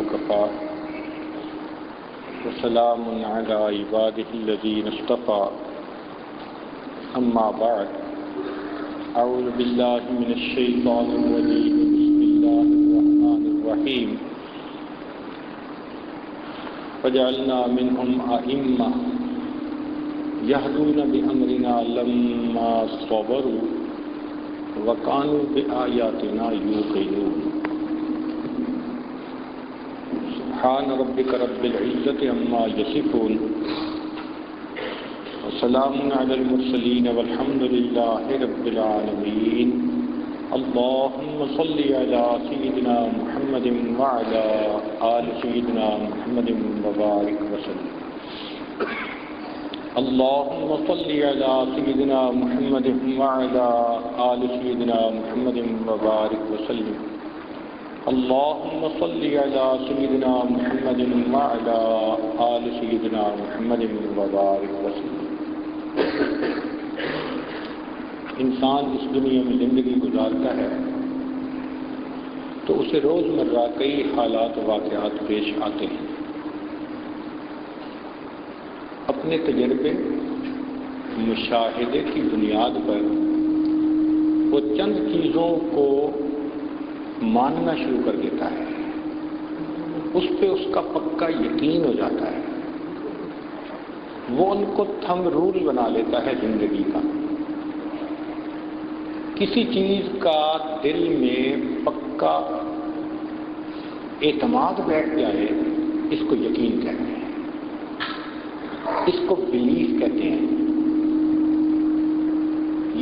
وكفى وسلام على عباده الذين اصطفى أما بعد أعوذ بالله من الشيطان الرجيم بسم الله الرحمن الرحيم وجعلنا منهم أئمة يهدون بأمرنا لما صبروا وكانوا بآياتنا يوقنون سبحان ربك رب العزة عما يصفون وسلام على المرسلين والحمد لله رب العالمين اللهم صل على سيدنا محمد وعلى آل سيدنا محمد وبارك وسلم اللهم صل على سيدنا محمد وعلى آل سيدنا محمد وبارك وسلم اللهم صل على سيدنا محمد وعلى آل سيدنا محمد وبارك وسلم. انسان اس دنیا میں زندگی گزارتا ہے تو اسے روزمرہ کئی حالات و واقعات پیش آتے ہیں. اپنے تجربے مشاہدے کی بنیاد پر وہ چند چیزوں کو ماننا شروع کر دیتا ہے، اس پہ اس کا پکا یقین ہو جاتا ہے، وہ ان کو تھم رول بنا لیتا ہے زندگی کا. کسی چیز کا دل میں پکا اعتماد بیٹھ جائے اس کو یقین کہتے ہیں، اس کو بلیف کہتے ہیں.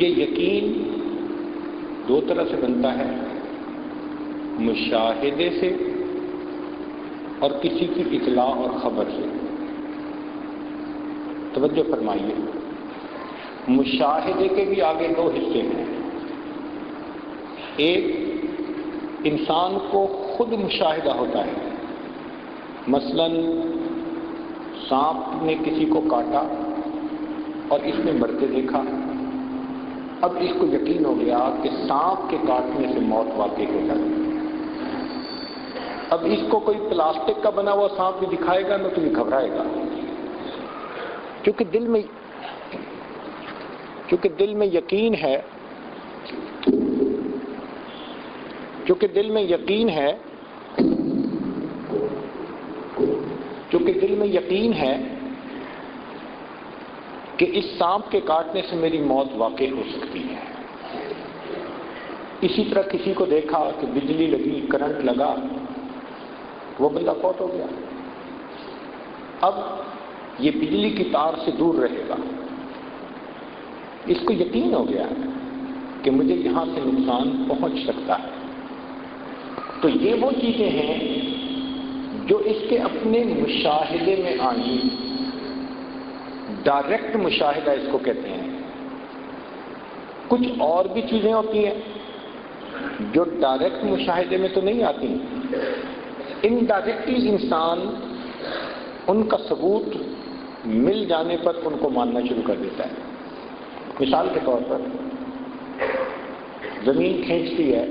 یہ یقین دو طرح سے بنتا ہے، مشاہدے سے اور کسی کی اطلاع اور خبر سے. توجہ فرمائیے، مشاہدے کے بھی آگے دو حصے ہیں. ایک انسان کو خود مشاہدہ ہوتا ہے، مثلاً سانپ نے کسی کو کاٹا اور اس نے مرتے دیکھا. اب اس کو یقین ہو گیا کہ سانپ کے کاٹنے سے موت واقع ہو جاتی ہے. اب اس کو کوئی پلاسٹک کا بنا ہوا سانپ بھی دکھائے گا نہ تو یہ گھبرائے گا، کیونکہ دل میں یقین ہے، کہ اس سانپ کے کاٹنے سے میری موت واقع ہو سکتی ہے. اسی طرح کسی کو دیکھا کہ بجلی لگی، کرنٹ لگا، وہ بندہ فوت ہو گیا. اب یہ بجلی کی تار سے دور رہے گا، اس کو یقین ہو گیا کہ مجھے یہاں سے نقصان پہنچ سکتا ہے. تو یہ وہ چیزیں ہیں جو اس کے اپنے مشاہدے میں آئیں. ڈائریکٹ مشاہدہ اس کو کہتے ہیں. کچھ اور بھی چیزیں ہوتی ہیں جو ڈائریکٹ مشاہدے میں تو نہیں آتی، انڈائریکٹلی انسان ان کا ثبوت مل جانے پر ان کو ماننا شروع کر دیتا ہے. مثال کے طور پر زمین کھینچتی ہے.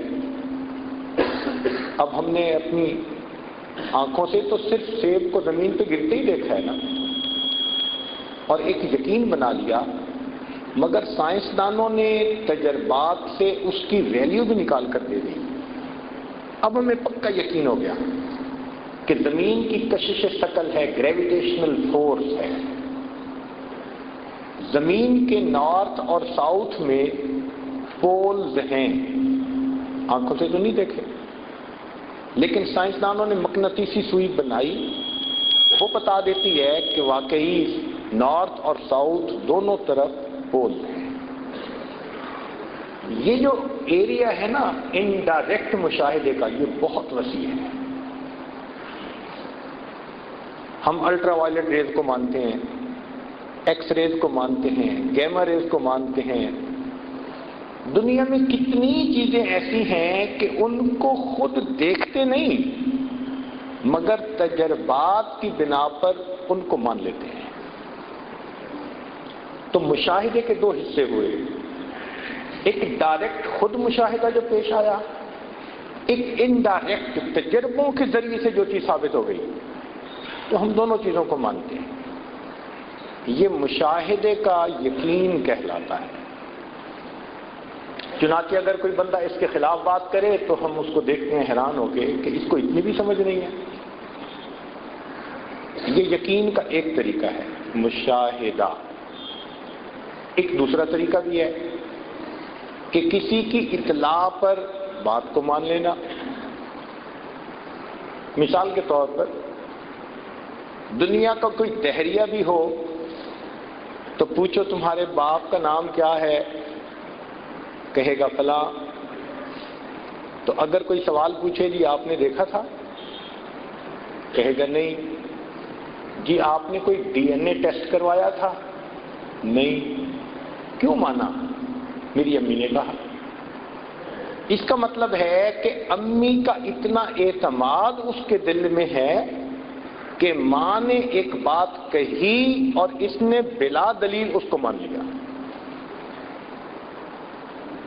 اب ہم نے اپنی آنکھوں سے تو صرف سیب کو زمین پہ گرتے ہی دیکھا ہے نا، اور ایک یقین بنا لیا، مگر سائنسدانوں نے تجربات سے اس کی ویلیو بھی نکال کر دے دی. اب ہمیں پکا یقین ہو گیا کہ زمین کی کشش ثقل ہے، گریویٹیشنل فورس ہے. زمین کے نارتھ اور ساؤتھ میں پولز ہیں، آنکھوں سے تو نہیں دیکھے، لیکن سائنسدانوں نے مقناطیسی سوئی بنائی، وہ بتا دیتی ہے کہ واقعی نارتھ اور ساؤتھ دونوں طرف پول ہیں. یہ جو ایریا ہے نا انڈائریکٹ مشاہدے کا، یہ بہت وسیع ہے. ہم الٹرا وائلٹ ریز کو مانتے ہیں، ایکس ریز کو مانتے ہیں، گیما ریز کو مانتے ہیں. دنیا میں کتنی چیزیں ایسی ہیں کہ ان کو خود دیکھتے نہیں مگر تجربات کی بنا پر ان کو مان لیتے ہیں. تو مشاہدے کے دو حصے ہوئے، ایک ڈائریکٹ خود مشاہدہ جو پیش آیا، ایک انڈائریکٹ تجربوں کے ذریعے سے جو چیز ثابت ہو گئی تو ہم دونوں چیزوں کو مانتے ہیں. یہ مشاہدے کا یقین کہلاتا ہے. چنانچہ اگر کوئی بندہ اس کے خلاف بات کرے تو ہم اس کو دیکھتے ہیں حیران ہو کے کہ اس کو اتنی بھی سمجھ نہیں ہے. یہ یقین کا ایک طریقہ ہے مشاہدہ. ایک دوسرا طریقہ بھی ہے کہ کسی کی اطلاع پر بات کو مان لینا. مثال کے طور پر دنیا کا کوئی دہریہ بھی ہو تو پوچھو تمہارے باپ کا نام کیا ہے، کہے گا فلاں. تو اگر کوئی سوال پوچھے جی آپ نے دیکھا تھا، کہے گا نہیں. جی آپ نے کوئی ڈی این اے ٹیسٹ کروایا تھا، نہیں. کیوں مانا؟ میری امی نے کہا. اس کا مطلب ہے کہ امی کا اتنا اعتماد اس کے دل میں ہے کہ ماں نے ایک بات کہی اور اس نے بلا دلیل اس کو مان لیا.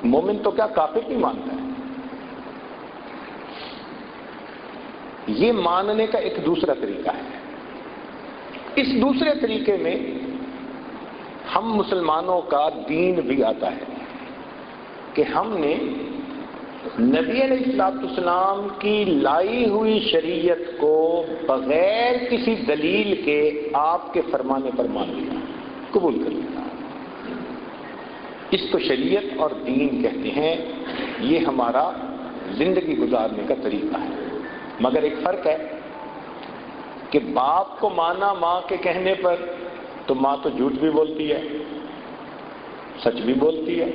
مومن تو کیا کافر نہیں مانتا ہے. یہ ماننے کا ایک دوسرا طریقہ ہے. اس دوسرے طریقے میں ہم مسلمانوں کا دین بھی آتا ہے کہ ہم نے نبی علیہ السلام کی لائی ہوئی شریعت کو بغیر کسی دلیل کے آپ کے فرمانے پر مان لیا، قبول کر لیا. اس کو شریعت اور دین کہتے ہیں. یہ ہمارا زندگی گزارنے کا طریقہ ہے. مگر ایک فرق ہے کہ باپ کو مانا ماں کے کہنے پر تو ماں تو جھوٹ بھی بولتی ہے، سچ بھی بولتی ہے،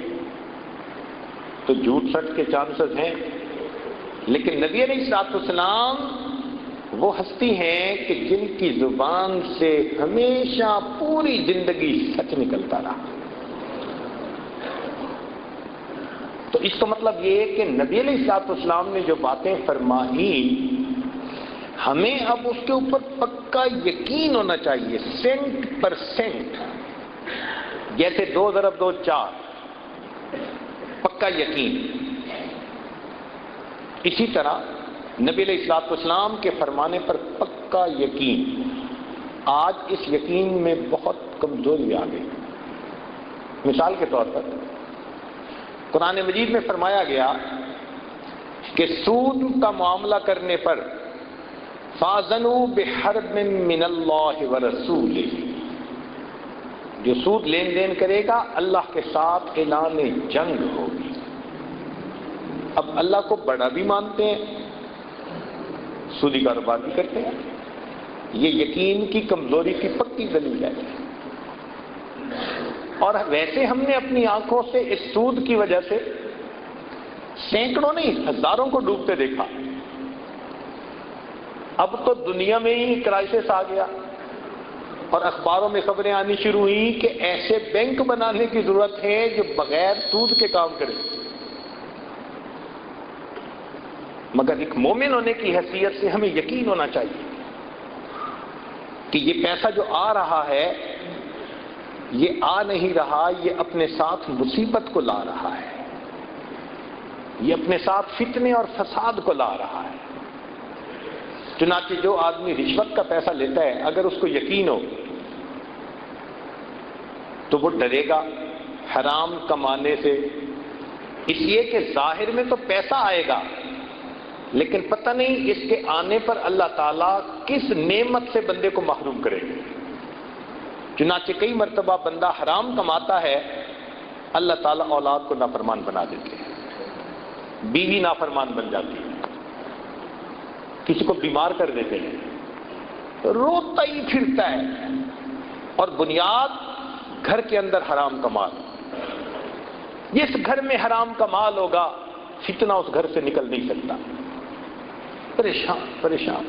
تو جھوٹ سچ کے چانسز ہیں. لیکن نبی علیہ السلام وہ ہستی ہیں کہ جن کی زبان سے ہمیشہ پوری زندگی سچ نکلتا رہا. تو اس کا مطلب یہ ہے کہ نبی علیہ السلام نے جو باتیں فرمائی ہمیں اب اس کے اوپر پکا یقین ہونا چاہیے 100%. جیسے 2 × 2 4 پکا یقین. اسی طرح نبی علیہ السلام کے فرمانے پر پکا یقین. آج اس یقین میں بہت کمزوری آ گئی. مثال کے طور پر قرآن مجید میں فرمایا گیا کہ سود کا معاملہ کرنے پر فَاذَنُوا بِحَرْبٍ مِّنَ اللَّهِ وَرَسُولِهِ. جو سود لین دین کرے گا اللہ کے ساتھ اعلان جنگ ہوگی. اب اللہ کو بڑا بھی مانتے ہیں، سودی کاروبار بھی کرتے ہیں. یہ یقین کی کمزوری کی پکی دلیل ہے. اور ویسے ہم نے اپنی آنکھوں سے اس سود کی وجہ سے سینکڑوں نہیں ہزاروں کو ڈوبتے دیکھا. اب تو دنیا میں ہی کرائسس آ گیا اور اخباروں میں خبریں آنی شروع ہوئی کہ ایسے بینک بنانے کی ضرورت ہے جو بغیر سود کے کام کرے. مگر ایک مومن ہونے کی حیثیت سے ہمیں یقین ہونا چاہیے کہ یہ پیسہ جو آ رہا ہے یہ آ نہیں رہا، یہ اپنے ساتھ مصیبت کو لا رہا ہے، یہ اپنے ساتھ فتنے اور فساد کو لا رہا ہے. چنانچہ جو آدمی رشوت کا پیسہ لیتا ہے اگر اس کو یقین ہو تو وہ ڈرے گا حرام کمانے سے، اس لیے کہ ظاہر میں تو پیسہ آئے گا لیکن پتہ نہیں اس کے آنے پر اللہ تعالیٰ کس نعمت سے بندے کو محروم کرے گا. چنانچہ کئی مرتبہ بندہ حرام کماتا ہے، اللہ تعالیٰ اولاد کو نافرمان بنا دیتے ہیں، بیوی نافرمان بن جاتی ہے، کسی کو بیمار کر دیتے ہیں، روتا ہی پھرتا ہے اور بنیاد گھر کے اندر حرام کا مال. جس گھر میں حرام کا مال ہوگا فتنہ اس گھر سے نکل نہیں سکتا. پریشان پریشان.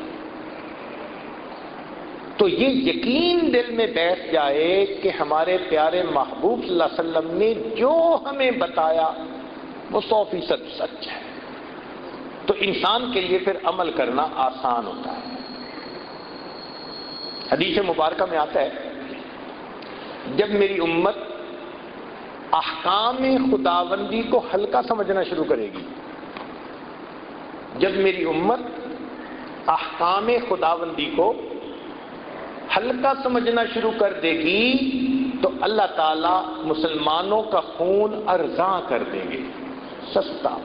تو یہ یقین دل میں بیٹھ جائے کہ ہمارے پیارے محبوب صلی اللہ علیہ وسلم نے جو ہمیں بتایا وہ 100% سچ ہے، تو انسان کے لیے پھر عمل کرنا آسان ہوتا ہے. حدیث مبارکہ میں آتا ہے جب میری امت احکام خداوندی کو ہلکا سمجھنا شروع کرے گی، جب میری امت احکام خداوندی کو ہلکا سمجھنا شروع کر دے گی تو اللہ تعالیٰ مسلمانوں کا خون ارزاں کر دیں گے، سستا،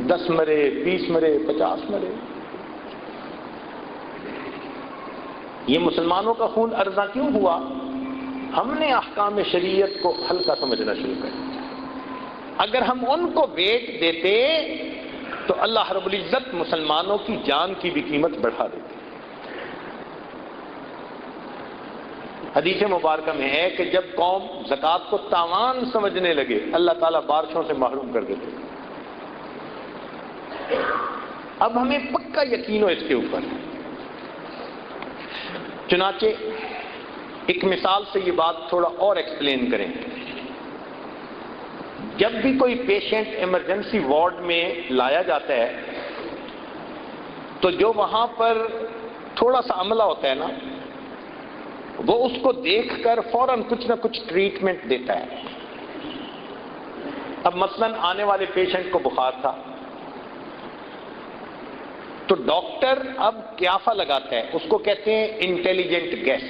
10 مرے، 20 مرے، 50 مرے۔ یہ مسلمانوں کا خون ارزاں کیوں ہوا؟ ہم نے احکام شریعت کو ہلکا سمجھنا شروع کر دیا۔ اگر ہم ان کو ویٹ دیتے تو اللہ رب العزت مسلمانوں کی جان کی بھی قیمت بڑھا دیتے۔ حدیث مبارکہ میں ہے کہ جب قوم زکوٰۃ کو تاوان سمجھنے لگے اللہ تعالیٰ بارشوں سے محروم کر دیتے۔ اب ہمیں پکا یقین ہو اس کے اوپر۔ چنانچہ ایک مثال سے یہ بات تھوڑا اور ایکسپلین کریں۔ جب بھی کوئی پیشنٹ ایمرجنسی وارڈ میں لایا جاتا ہے تو جو وہاں پر تھوڑا سا عملہ ہوتا ہے نا، وہ اس کو دیکھ کر فوراً کچھ نہ کچھ ٹریٹمنٹ دیتا ہے۔ اب مثلاً آنے والے پیشنٹ کو بخار تھا تو ڈاکٹر اب قیافہ لگاتا ہے، اس کو کہتے ہیں انٹیلیجنٹ گیس،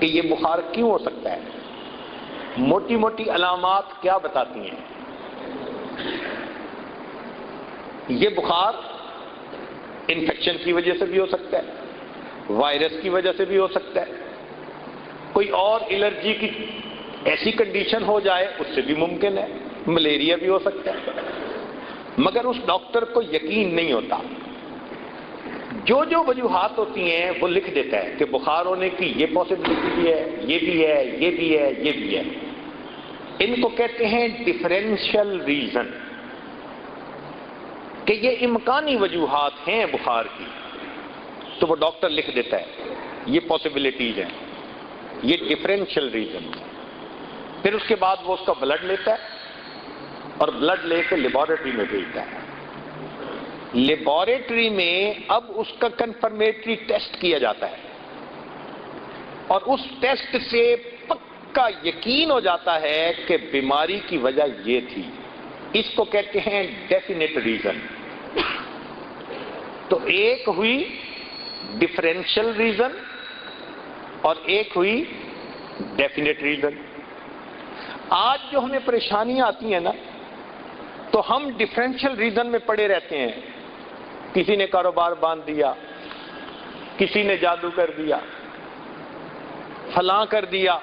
کہ یہ بخار کیوں ہو سکتا ہے، موٹی موٹی علامات کیا بتاتی ہیں۔ یہ بخار انفیکشن کی وجہ سے بھی ہو سکتا ہے، وائرس کی وجہ سے بھی ہو سکتا ہے، کوئی اور الرجی کی ایسی کنڈیشن ہو جائے اس سے بھی ممکن ہے، ملیریا بھی ہو سکتا ہے۔ مگر اس ڈاکٹر کو یقین نہیں ہوتا، جو وجوہات ہوتی ہیں وہ لکھ دیتا ہے کہ بخار ہونے کی یہ پاسبلٹی بھی ہے، یہ بھی ہے، یہ بھی ہے، یہ بھی ہے۔ ان کو کہتے ہیں ڈفرینشیل ریزن، کہ یہ امکانی وجوہات ہیں بخار کی، تو وہ ڈاکٹر لکھ دیتا ہے یہ پاسبلٹیز ہیں، یہ ڈفرینشیل ریزن۔ پھر اس کے بعد وہ اس کا بلڈ لیتا ہے اور بلڈ لے کے لیبارٹری میں بھیجتا ہے۔ لیبارٹری میں اب اس کا کنفرمیٹری ٹیسٹ کیا جاتا ہے اور اس ٹیسٹ سے پکا یقین ہو جاتا ہے کہ بیماری کی وجہ یہ تھی۔ اس کو کہتے ہیں ڈیفینیٹ ریزن۔ تو ایک ہوئی ڈفرینشیل ریزن اور ایک ہوئی ڈیفینیٹ ریزن۔ آج جو ہمیں پریشانیاں آتی ہیں نا، تو ہم ڈفرینشیل ریزن میں پڑے رہتے ہیں، کسی نے کاروبار باندھ دیا، کسی نے جادو کر دیا، فلاں کر دیا۔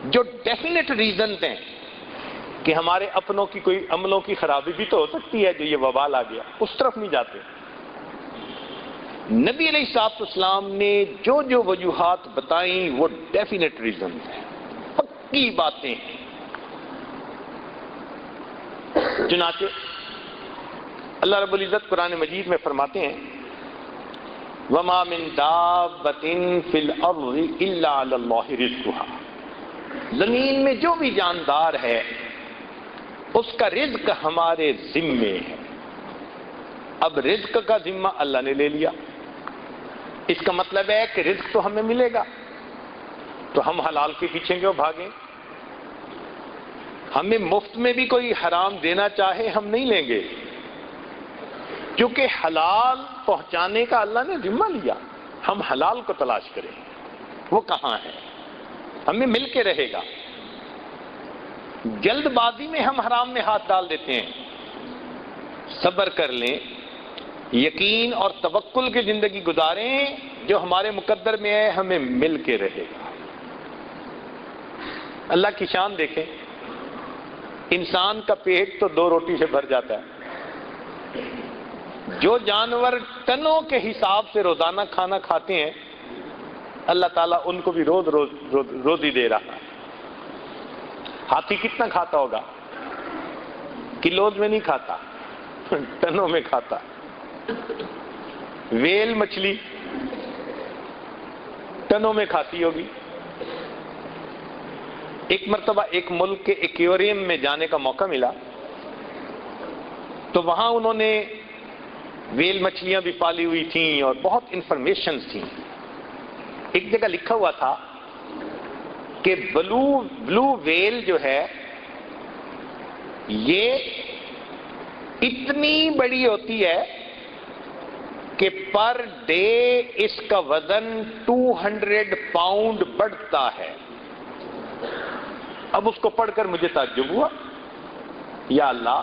جو ڈیفینیٹ ریزن ہیں کہ ہمارے اپنوں کی کوئی عملوں کی خرابی بھی تو ہو سکتی ہے جو یہ وبال آ گیا، اس طرف نہیں جاتے۔ نبی علیہ الصلوۃ والسلام نے جو وجوہات بتائیں وہ ڈیفینیٹ ریزن ہیں، پکی باتیں ہیں۔ چنانچہ اللہ رب العزت قرآن مجید میں فرماتے ہیں وَمَا مِن دَابَّةٍ فِي الْأَرْضِ إِلَّا عَلَى اللَّهِ رِزْقُهَا، زمین میں جو بھی جاندار ہے اس کا رزق ہمارے ذمے ہے۔ اب رزق کا ذمہ اللہ نے لے لیا، اس کا مطلب ہے کہ رزق تو ہمیں ملے گا، تو ہم حلال کے پیچھے کیوں بھاگیں؟ ہمیں مفت میں بھی کوئی حرام دینا چاہے ہم نہیں لیں گے، کیونکہ حلال پہنچانے کا اللہ نے ذمہ لیا۔ ہم حلال کو تلاش کریں، وہ کہاں ہے، ہمیں مل کے رہے گا۔ جلد بازی میں ہم حرام میں ہاتھ ڈال دیتے ہیں، صبر کر لیں، یقین اور توکل کی زندگی گزاریں، جو ہمارے مقدر میں ہے ہمیں مل کے رہے گا۔ اللہ کی شان دیکھیں، انسان کا پیٹ تو 2 روٹی سے بھر جاتا ہے، جو جانور ٹنوں کے حساب سے روزانہ کھانا کھاتے ہیں اللہ تعالیٰ ان کو بھی روزی دے رہا ہے۔ ہاتھی کتنا کھاتا ہوگا؟ کلوز میں نہیں کھاتا، ٹنوں میں کھاتا۔ ویل مچھلی ٹنوں میں کھاتی ہوگی۔ ایک مرتبہ ایک ملک کے ایکویریم میں جانے کا موقع ملا تو وہاں انہوں نے ویل مچھلیاں بھی پالی ہوئی تھیں اور بہت انفارمیشنز تھیں۔ ایک جگہ لکھا ہوا تھا کہ بلو ویل جو ہے یہ اتنی بڑی ہوتی ہے کہ پر ڈے اس کا وزن 200 پاؤنڈ بڑھتا ہے۔ اب اس کو پڑھ کر مجھے تعجب ہوا، یا اللہ،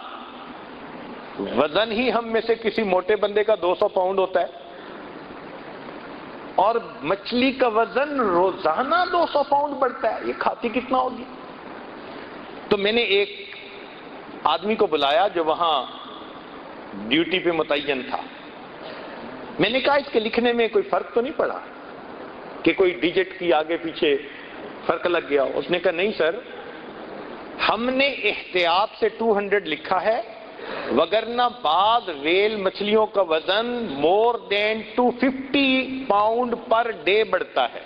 وزن ہی ہم میں سے کسی موٹے بندے کا 200 پاؤنڈ ہوتا ہے، اور مچھلی کا وزن روزانہ 200 پاؤنڈ بڑھتا ہے، یہ کھاتی کتنا ہوگی؟ تو میں نے ایک آدمی کو بلایا جو وہاں ڈیوٹی پہ متعین تھا۔ میں نے کہا اس کے لکھنے میں کوئی فرق تو نہیں پڑا کہ کوئی ڈیجٹ کی آگے پیچھے فرق لگ گیا؟ اس نے کہا نہیں سر، ہم نے احتیاط سے 200 لکھا ہے، وگرنہ بعض ویل مچھلیوں کا وزن مور دین 250 پاؤنڈ پر ڈے بڑھتا ہے۔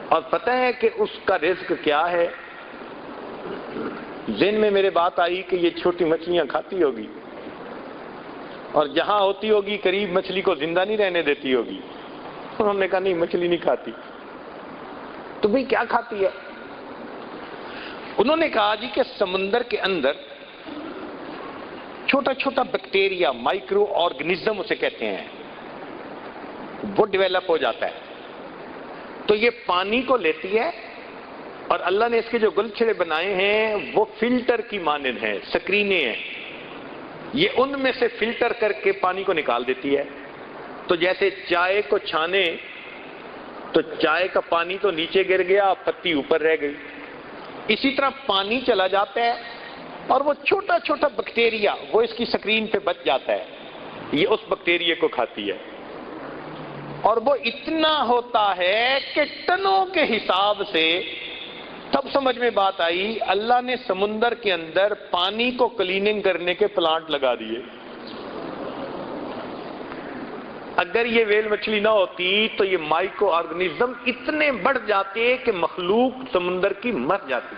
اور پتہ ہے کہ اس کا رزق کیا ہے؟ ذہن میں میرے بات آئی کہ یہ چھوٹی مچھلیاں کھاتی ہوگی، اور جہاں ہوتی ہوگی قریب مچھلی کو زندہ نہیں رہنے دیتی ہوگی۔ انہوں نے کہا نہیں، مچھلی نہیں کھاتی۔ تو بھئی کیا کھاتی ہے؟ انہوں نے کہا جی کہ سمندر کے اندر چھوٹا چھوٹا بیکٹیریا، مائکرو آرگنزم اسے کہتے ہیں، وہ ڈیولپ ہو جاتا ہے، تو یہ پانی کو لیتی ہے، اور اللہ نے اس کے جو گلچھڑے بنائے ہیں وہ فلٹر کی مانند ہیں، سکرینے ہیں، یہ ان میں سے فلٹر کر کے پانی کو نکال دیتی ہے۔ تو جیسے چائے کو چھانے تو چائے کا پانی تو نیچے گر گیا، پتی اوپر رہ گئی، اسی طرح پانی چلا جاتا ہے اور وہ چھوٹا چھوٹا بیکٹیریا وہ اس کی سکرین پہ بچ جاتا ہے، یہ اس بیکٹیریا کو کھاتی ہے، اور وہ اتنا ہوتا ہے کہ ٹنوں کے حساب سے۔ تب سمجھ میں بات آئی، اللہ نے سمندر کے اندر پانی کو کلیننگ کرنے کے پلانٹ لگا دیے۔ اگر یہ ویل مچھلی نہ ہوتی تو یہ مائکرو آرگنزم اتنے بڑھ جاتے کہ مخلوق سمندر کی مر جاتی۔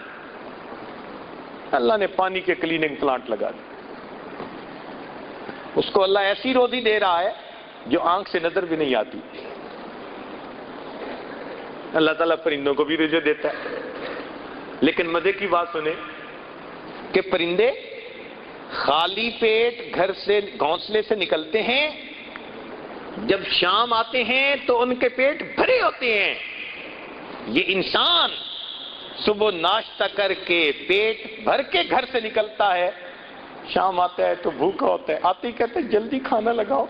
اللہ نے پانی کے کلیننگ پلانٹ لگا دیے۔ اس کو اللہ ایسی روزی دے رہا ہے جو آنکھ سے نظر بھی نہیں آتی۔ اللہ تعالیٰ پرندوں کو بھی رزق دیتا ہے، لیکن مزے کی بات سنیں کہ پرندے خالی پیٹ گھر سے گھونسلے سے نکلتے ہیں، جب شام آتے ہیں تو ان کے پیٹ بھرے ہوتے ہیں۔ یہ انسان صبح ناشتہ کر کے پیٹ بھر کے گھر سے نکلتا ہے، شام آتا ہے تو بھوکا ہوتا ہے، آتے ہی کہتے ہیں جلدی کھانا لگاؤ۔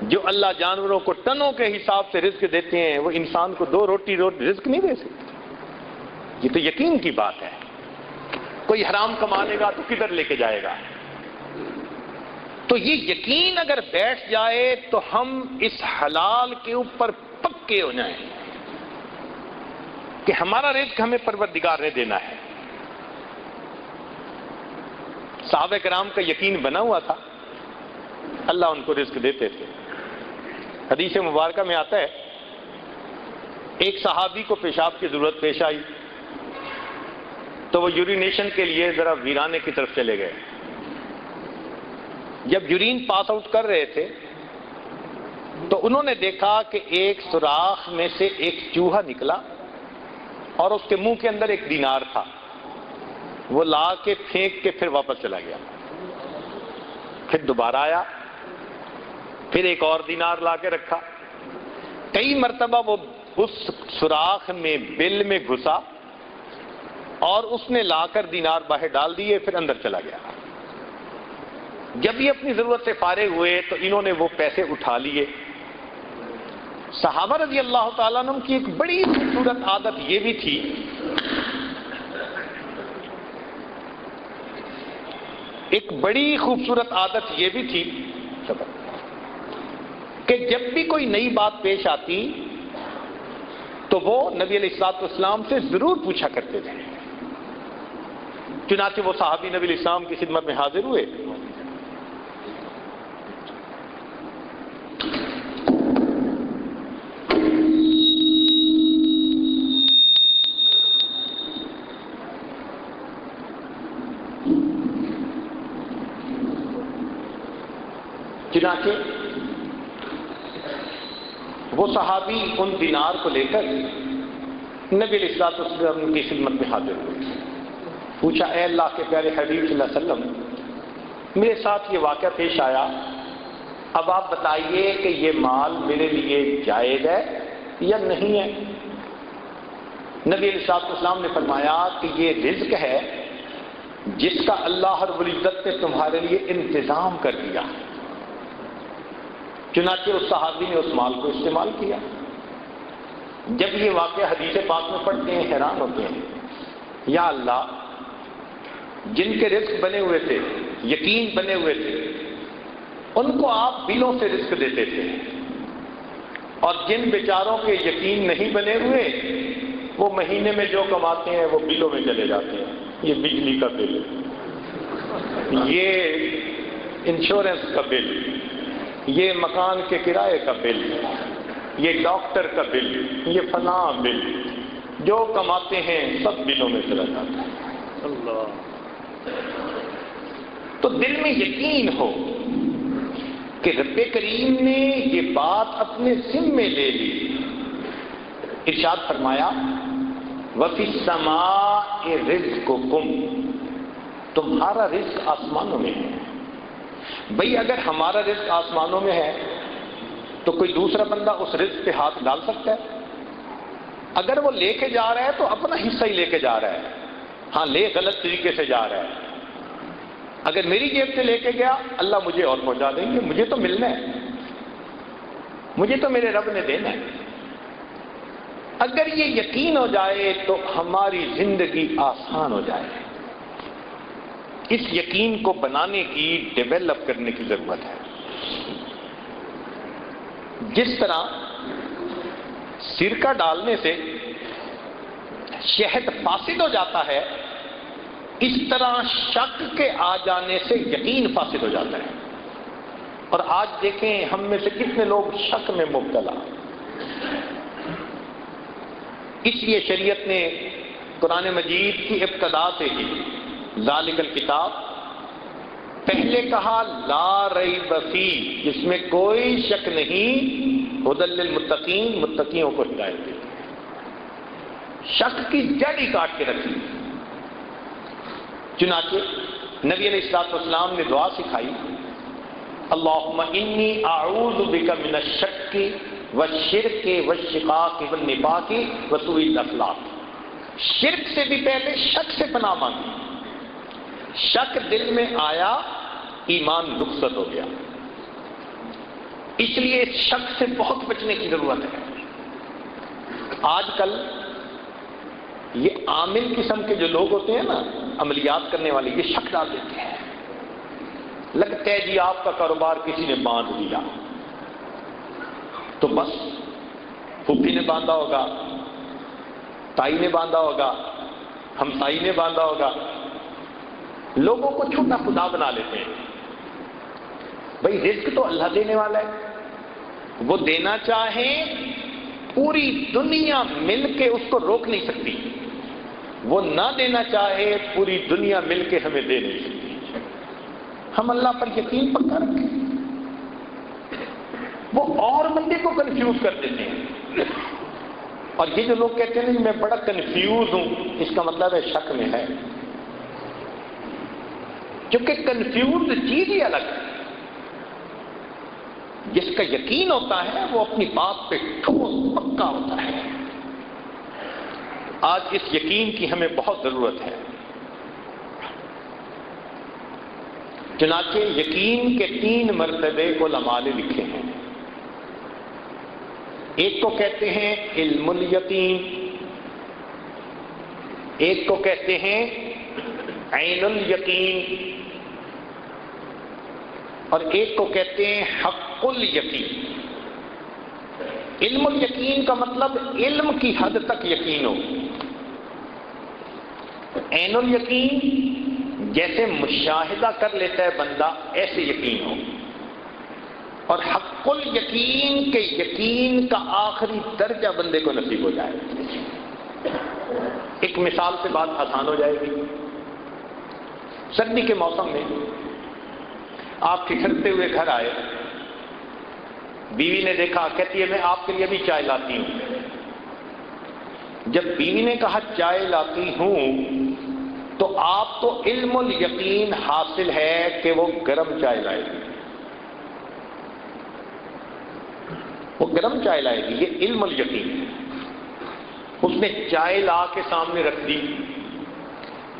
جو اللہ جانوروں کو ٹنوں کے حساب سے رزق دیتے ہیں، وہ انسان کو 2 روٹی رزق نہیں دے سکتے۔ یہ تو یقین کی بات ہے۔ کوئی حرام کما لے گا تو کدھر لے کے جائے گا؟ تو یہ یقین اگر بیٹھ جائے تو ہم اس حلال کے اوپر پکے ہو جائیں کہ ہمارا رزق ہمیں پروردگار نے دینا ہے۔ صحابہ کرام کا یقین بنا ہوا تھا، اللہ ان کو رزق دیتے تھے۔ حدیث مبارکہ میں آتا ہے، ایک صحابی کو پیشاب کی ضرورت پیش آئی تو وہ یورینیشن کے لیے ذرا ویرانے کی طرف چلے گئے۔ جب یورین پاس آؤٹ کر رہے تھے تو انہوں نے دیکھا کہ ایک سوراخ میں سے ایک چوہا نکلا اور اس کے منہ کے اندر ایک دینار تھا، وہ لا کے پھینک کے پھر واپس چلا گیا۔ پھر دوبارہ آیا، پھر ایک اور دینار لا کے رکھا۔ کئی مرتبہ وہ اس سوراخ میں بل میں گھسا اور اس نے لا کر دینار باہر ڈال دیے، پھر اندر چلا گیا۔ جب یہ اپنی ضرورت سے فارغ ہوئے تو انہوں نے وہ پیسے اٹھا لیے۔ صحابہ رضی اللہ تعالیٰ عنہ کی ایک بڑی خوبصورت عادت یہ بھی تھی کہ جب بھی کوئی نئی بات پیش آتی تو وہ نبی علیہ الصلوۃ والسلام سے ضرور پوچھا کرتے تھے۔ چنانچہ وہ صحابی نبی علیہ السلام کی خدمت میں حاضر ہوئے۔ چنانچہ وہ صحابی ان دینار کو لے کر نبی علیہ الصلوۃ والسلام کی خدمت میں حاضر ہوئے، پوچھا اے اللہ کے پیارے حبیب صلی اللہ علیہ وسلم، میرے ساتھ یہ واقعہ پیش آیا، اب آپ بتائیے کہ یہ مال میرے لیے جائز ہے یا نہیں ہے؟ نبی علیہ الصلوۃ والسلام نے فرمایا کہ یہ رزق ہے جس کا اللہ رب العزت نے تمہارے لیے انتظام کر دیا، چنانچہ اس صحابی نے اس مال کو استعمال کیا۔ جب یہ واقعہ حدیث پاک میں پڑھتے ہیں حیران ہوتے ہیں، یا اللہ، جن کے رزق بنے ہوئے تھے، یقین بنے ہوئے تھے، ان کو آپ بلوں سے رزق دیتے تھے، اور جن بیچاروں کے یقین نہیں بنے ہوئے وہ مہینے میں جو کماتے ہیں وہ بلوں میں چلے جاتے ہیں۔ یہ بجلی کا بل، یہ انشورنس کا بل، یہ مکان کے کرائے کا بل، یہ ڈاکٹر کا بل، یہ فلاں بل، جو کماتے ہیں سب بلوں میں چلا جاتا ہے۔ اللہ، تو دل میں یقین ہو کہ رب کریم نے یہ بات اپنے ذمے لے لی۔ ارشاد فرمایا وَفِي السَّمَاءِ رِزْقُكُمْ، تمہارا رزق آسمانوں میں ہے۔ بھئی اگر ہمارا رزق آسمانوں میں ہے تو کوئی دوسرا بندہ اس رزق پہ ہاتھ ڈال سکتا ہے؟ اگر وہ لے کے جا رہا ہے تو اپنا حصہ ہی لے کے جا رہا ہے، ہاں لے غلط طریقے سے جا رہا ہے۔ اگر میری جیب سے لے کے گیا اللہ مجھے اور پہنچا دیں گے، مجھے تو ملنا ہے، مجھے تو میرے رب نے دینا ہے۔ اگر یہ یقین ہو جائے تو ہماری زندگی آسان ہو جائے۔ اس یقین کو بنانے کی، ڈیولپ کرنے کی ضرورت ہے۔ جس طرح سرکہ ڈالنے سے شہد فاسد ہو جاتا ہے، اس طرح شک کے آ جانے سے یقین فاسد ہو جاتا ہے۔ اور آج دیکھیں ہم میں سے کتنے لوگ شک میں مبتلا۔ اس لیے شریعت نے قرآن مجید کی ابتدا سے ہی ذالک الکتاب پہلے کہا لا ریب فیہ، جس میں کوئی شک نہیں، ھدی للمتقین، متقیوں کو ہدایت دیتی ہے۔ شک کی جڑ ہی کاٹ کے رکھی۔ چنانچہ نبی علیہ الصلوۃ والسلام نے دعا سکھائی، اللہم انی اعوذ بک من الشک والشرک والشقاق والنفاق وسوء الاخلاق۔ شرک سے بھی پہلے شک سے پناہ مانگی۔ شک دل میں آیا، ایمان رخصت ہو گیا۔ اس لیے شک سے بہت بچنے کی ضرورت ہے۔ آج کل یہ عامل قسم کے جو لوگ ہوتے ہیں نا، عملیات کرنے والے، یہ شک ڈال دیتے ہیں، لگتا ہے جی آپ کا کاروبار کسی نے باندھ دیا، تو بس پھوپھی نے باندھا ہوگا، تائی نے باندھا ہوگا، ہمسائی نے باندھا ہوگا، لوگوں کو چھوٹا خدا بنا لیتے ہیں۔ بھئی رزق تو اللہ دینے والا ہے، وہ دینا چاہیں پوری دنیا مل کے اس کو روک نہیں سکتی، وہ نہ دینا چاہے پوری دنیا مل کے ہمیں دے نہیں سکتی۔ ہم اللہ پر یقین پکا رکھیں، وہ اور بندے کو کنفیوز کر دیتے ہیں۔ اور یہ جو لوگ کہتے ہیں میں بڑا کنفیوز ہوں، اس کا مطلب ہے شک میں ہے، کیونکہ کنفیوز چیز ہی الگ ہے۔ جس کا یقین ہوتا ہے وہ اپنی بات پہ ٹھوس پکا ہوتا ہے۔ آج اس یقین کی ہمیں بہت ضرورت ہے۔ چنانچہ یقین کے 3 مرتبے علماء نے لکھے ہیں۔ ایک کو کہتے ہیں علم الیقین، ایک کو کہتے ہیں عین الیقین، اور ایک کو کہتے ہیں حق الیقین۔ علم الیقین کا مطلب علم کی حد تک یقین ہو۔ عین الیقین جیسے مشاہدہ کر لیتا ہے بندہ، ایسے یقین ہو۔ اور حق الیقین کے یقین کا آخری درجہ بندے کو نصیب ہو جائے۔ ایک مثال سے بات آسان ہو جائے گی۔ سردی کے موسم میں آپ ٹھٹھرتے ہوئے گھر آئے، بیوی نے دیکھا، کہتی ہے میں آپ کے لیے بھی چائے لاتی ہوں۔ جب بیوی نے کہا چائے لاتی ہوں، تو آپ کو علم الیقین حاصل ہے کہ وہ گرم چائے لائے گی، وہ گرم چائے لائے گی، یہ علم الیقین ہے۔ اس نے چائے لا کے سامنے رکھ دی،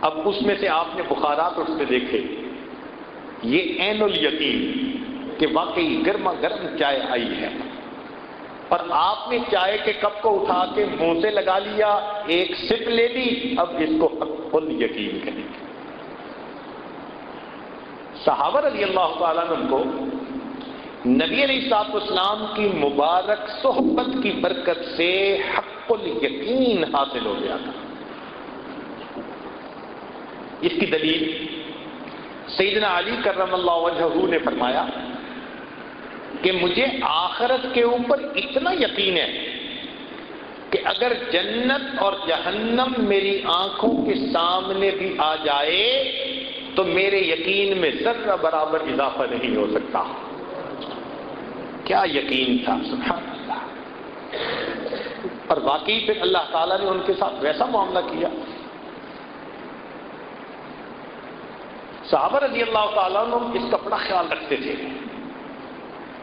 اب اس میں سے آپ نے بخارات اٹھتے دیکھے، یہ عین الیقین کہ واقعی گرما گرم چائے آئی ہے، اور آپ نے چائے کے کپ کو اٹھا کے منہ سے لگا لیا، ایک سپ لے لی، اب اس کو حق الیقین کہیں گے۔ صحابہ رضی اللہ تعالیٰ عنہ کو نبی علیہ الصلوۃ والسلام کی مبارک صحبت کی برکت سے حق الیقین حاصل ہو گیا تھا۔ اس کی دلیل سیدنا علی کرم اللہ وجہہ نے فرمایا کہ مجھے آخرت کے اوپر اتنا یقین ہے کہ اگر جنت اور جہنم میری آنکھوں کے سامنے بھی آ جائے تو میرے یقین میں ذرہ برابر اضافہ نہیں ہو سکتا۔ کیا یقین تھا، سبحان اللہ۔ اور واقعی پھر اللہ تعالیٰ نے ان کے ساتھ ویسا معاملہ کیا۔ صحابہ رضی اللہ تعالیٰ عنہ اس کا بڑا خیال رکھتے تھے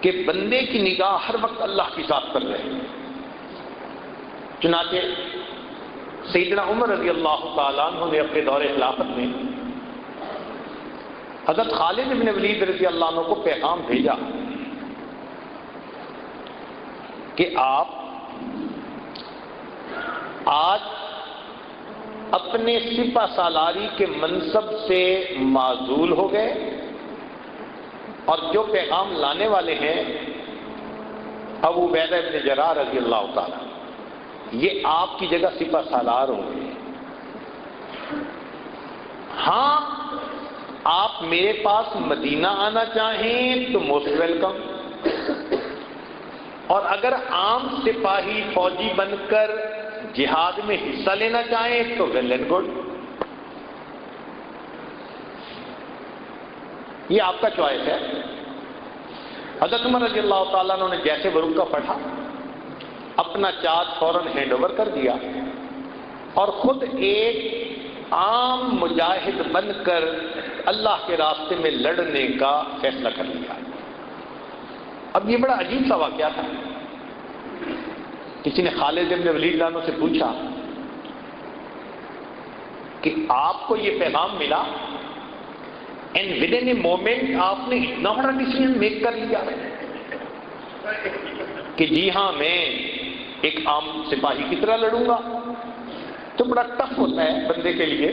کہ بندے کی نگاہ ہر وقت اللہ کی ذات پر رہے۔ چنانچہ سیدنا عمر رضی اللہ تعالیٰ عنہ نے اپنے دور خلافت میں حضرت خالد بن ولید رضی اللہ عنہ کو پیغام بھیجا کہ آپ آج اپنے سپہ سالاری کے منصب سے معزول ہو گئے، اور جو پیغام لانے والے ہیں ابو عبیدہ بن جراح رضی اللہ تعالیٰ، یہ آپ کی جگہ سپہ سالار ہوں گے۔ ہاں آپ میرے پاس مدینہ آنا چاہیں تو موسٹ ویلکم، اور اگر عام سپاہی فوجی بن کر جہاد میں حصہ لینا چاہیں تو ویل اینڈ گڈ، یہ آپ کا چوائس ہے۔ حضرت عمر رضی اللہ تعالیٰ عنہ نے جیسے ورقہ پڑھا، اپنا چارج فوراً ہینڈ اوور کر دیا، اور خود ایک عام مجاہد بن کر اللہ کے راستے میں لڑنے کا فیصلہ کر لیا۔ اب یہ بڑا عجیب سا واقعہ تھا۔ کسی نے خالد بن ولید عنہ سے پوچھا کہ آپ کو یہ پیغام ملا، and with in a moment آپ نے اتنا بڑا ڈیسیژن میک کر لیا کہ جی ہاں میں ایک عام سپاہی کی طرح لڑوں گا، تو بڑا ٹف ہوتا ہے بندے کے لیے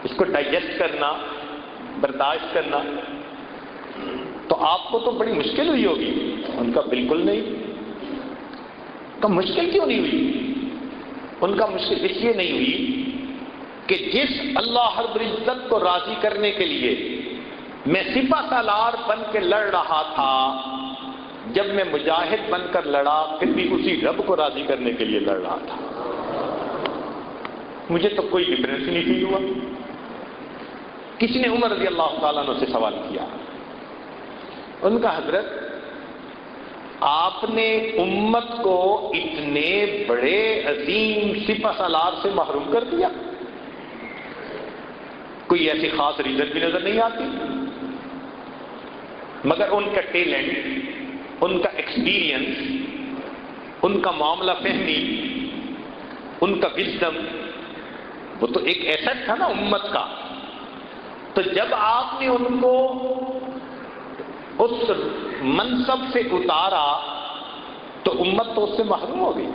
اس کو ڈائجسٹ کرنا، برداشت کرنا۔ تو آپ کو تو بڑی مشکل ہوئی ہوگی۔ ان کا بالکل نہیں۔ کا مشکل کیوں نہیں ہوئی؟ ان کا مشکل اس لیے نہیں ہوئی کہ جس اللہ رب العزت کو راضی کرنے کے لیے میں سپہ سالار بن کے لڑ رہا تھا، جب میں مجاہد بن کر لڑا پھر بھی اسی رب کو راضی کرنے کے لیے لڑ رہا تھا۔ مجھے تو کوئی ڈفرینس نہیں فیل ہوا۔ کسی نے عمر رضی اللہ تعالیٰ عنہ سے سوال کیا، ان کا حضرت آپ نے امت کو اتنے بڑے عظیم سپہ سالار سے محروم کر دیا، کوئی ایسی خاص ریزن بھی نظر نہیں آتی؟ مگر ان کا ٹیلنٹ، ان کا ایکسپیرینس، ان کا معاملہ فہمی، ان کا وزڈم، وہ تو ایک ایسٹ تھا نا امت کا۔ تو جب آپ نے ان کو اس منصب سے اتارا تو امت تو اس سے محروم ہو گئی۔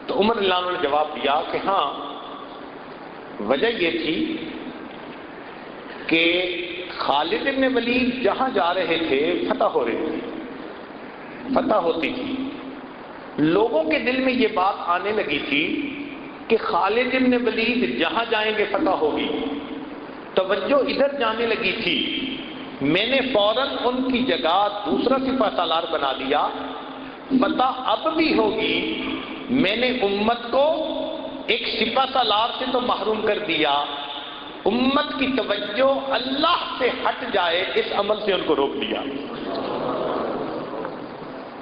تو عمر رضی اللہ عنہ نے جواب دیا کہ ہاں، وجہ یہ تھی کہ خالد بن ولید جہاں جا رہے تھے فتح ہو رہی تھی، فتح ہوتی تھی، لوگوں کے دل میں یہ بات آنے لگی تھی کہ خالد بن ولید جہاں جائیں گے فتح ہوگی، توجہ ادھر جانے لگی تھی۔ میں نے فوراً ان کی جگہ دوسرا سپہ سالار بنا دیا، فتح اب بھی ہوگی، میں نے امت کو ایک سپہ سالار سے تو محروم کر دیا، امت کی توجہ اللہ سے ہٹ جائے اس عمل سے ان کو روک دیا۔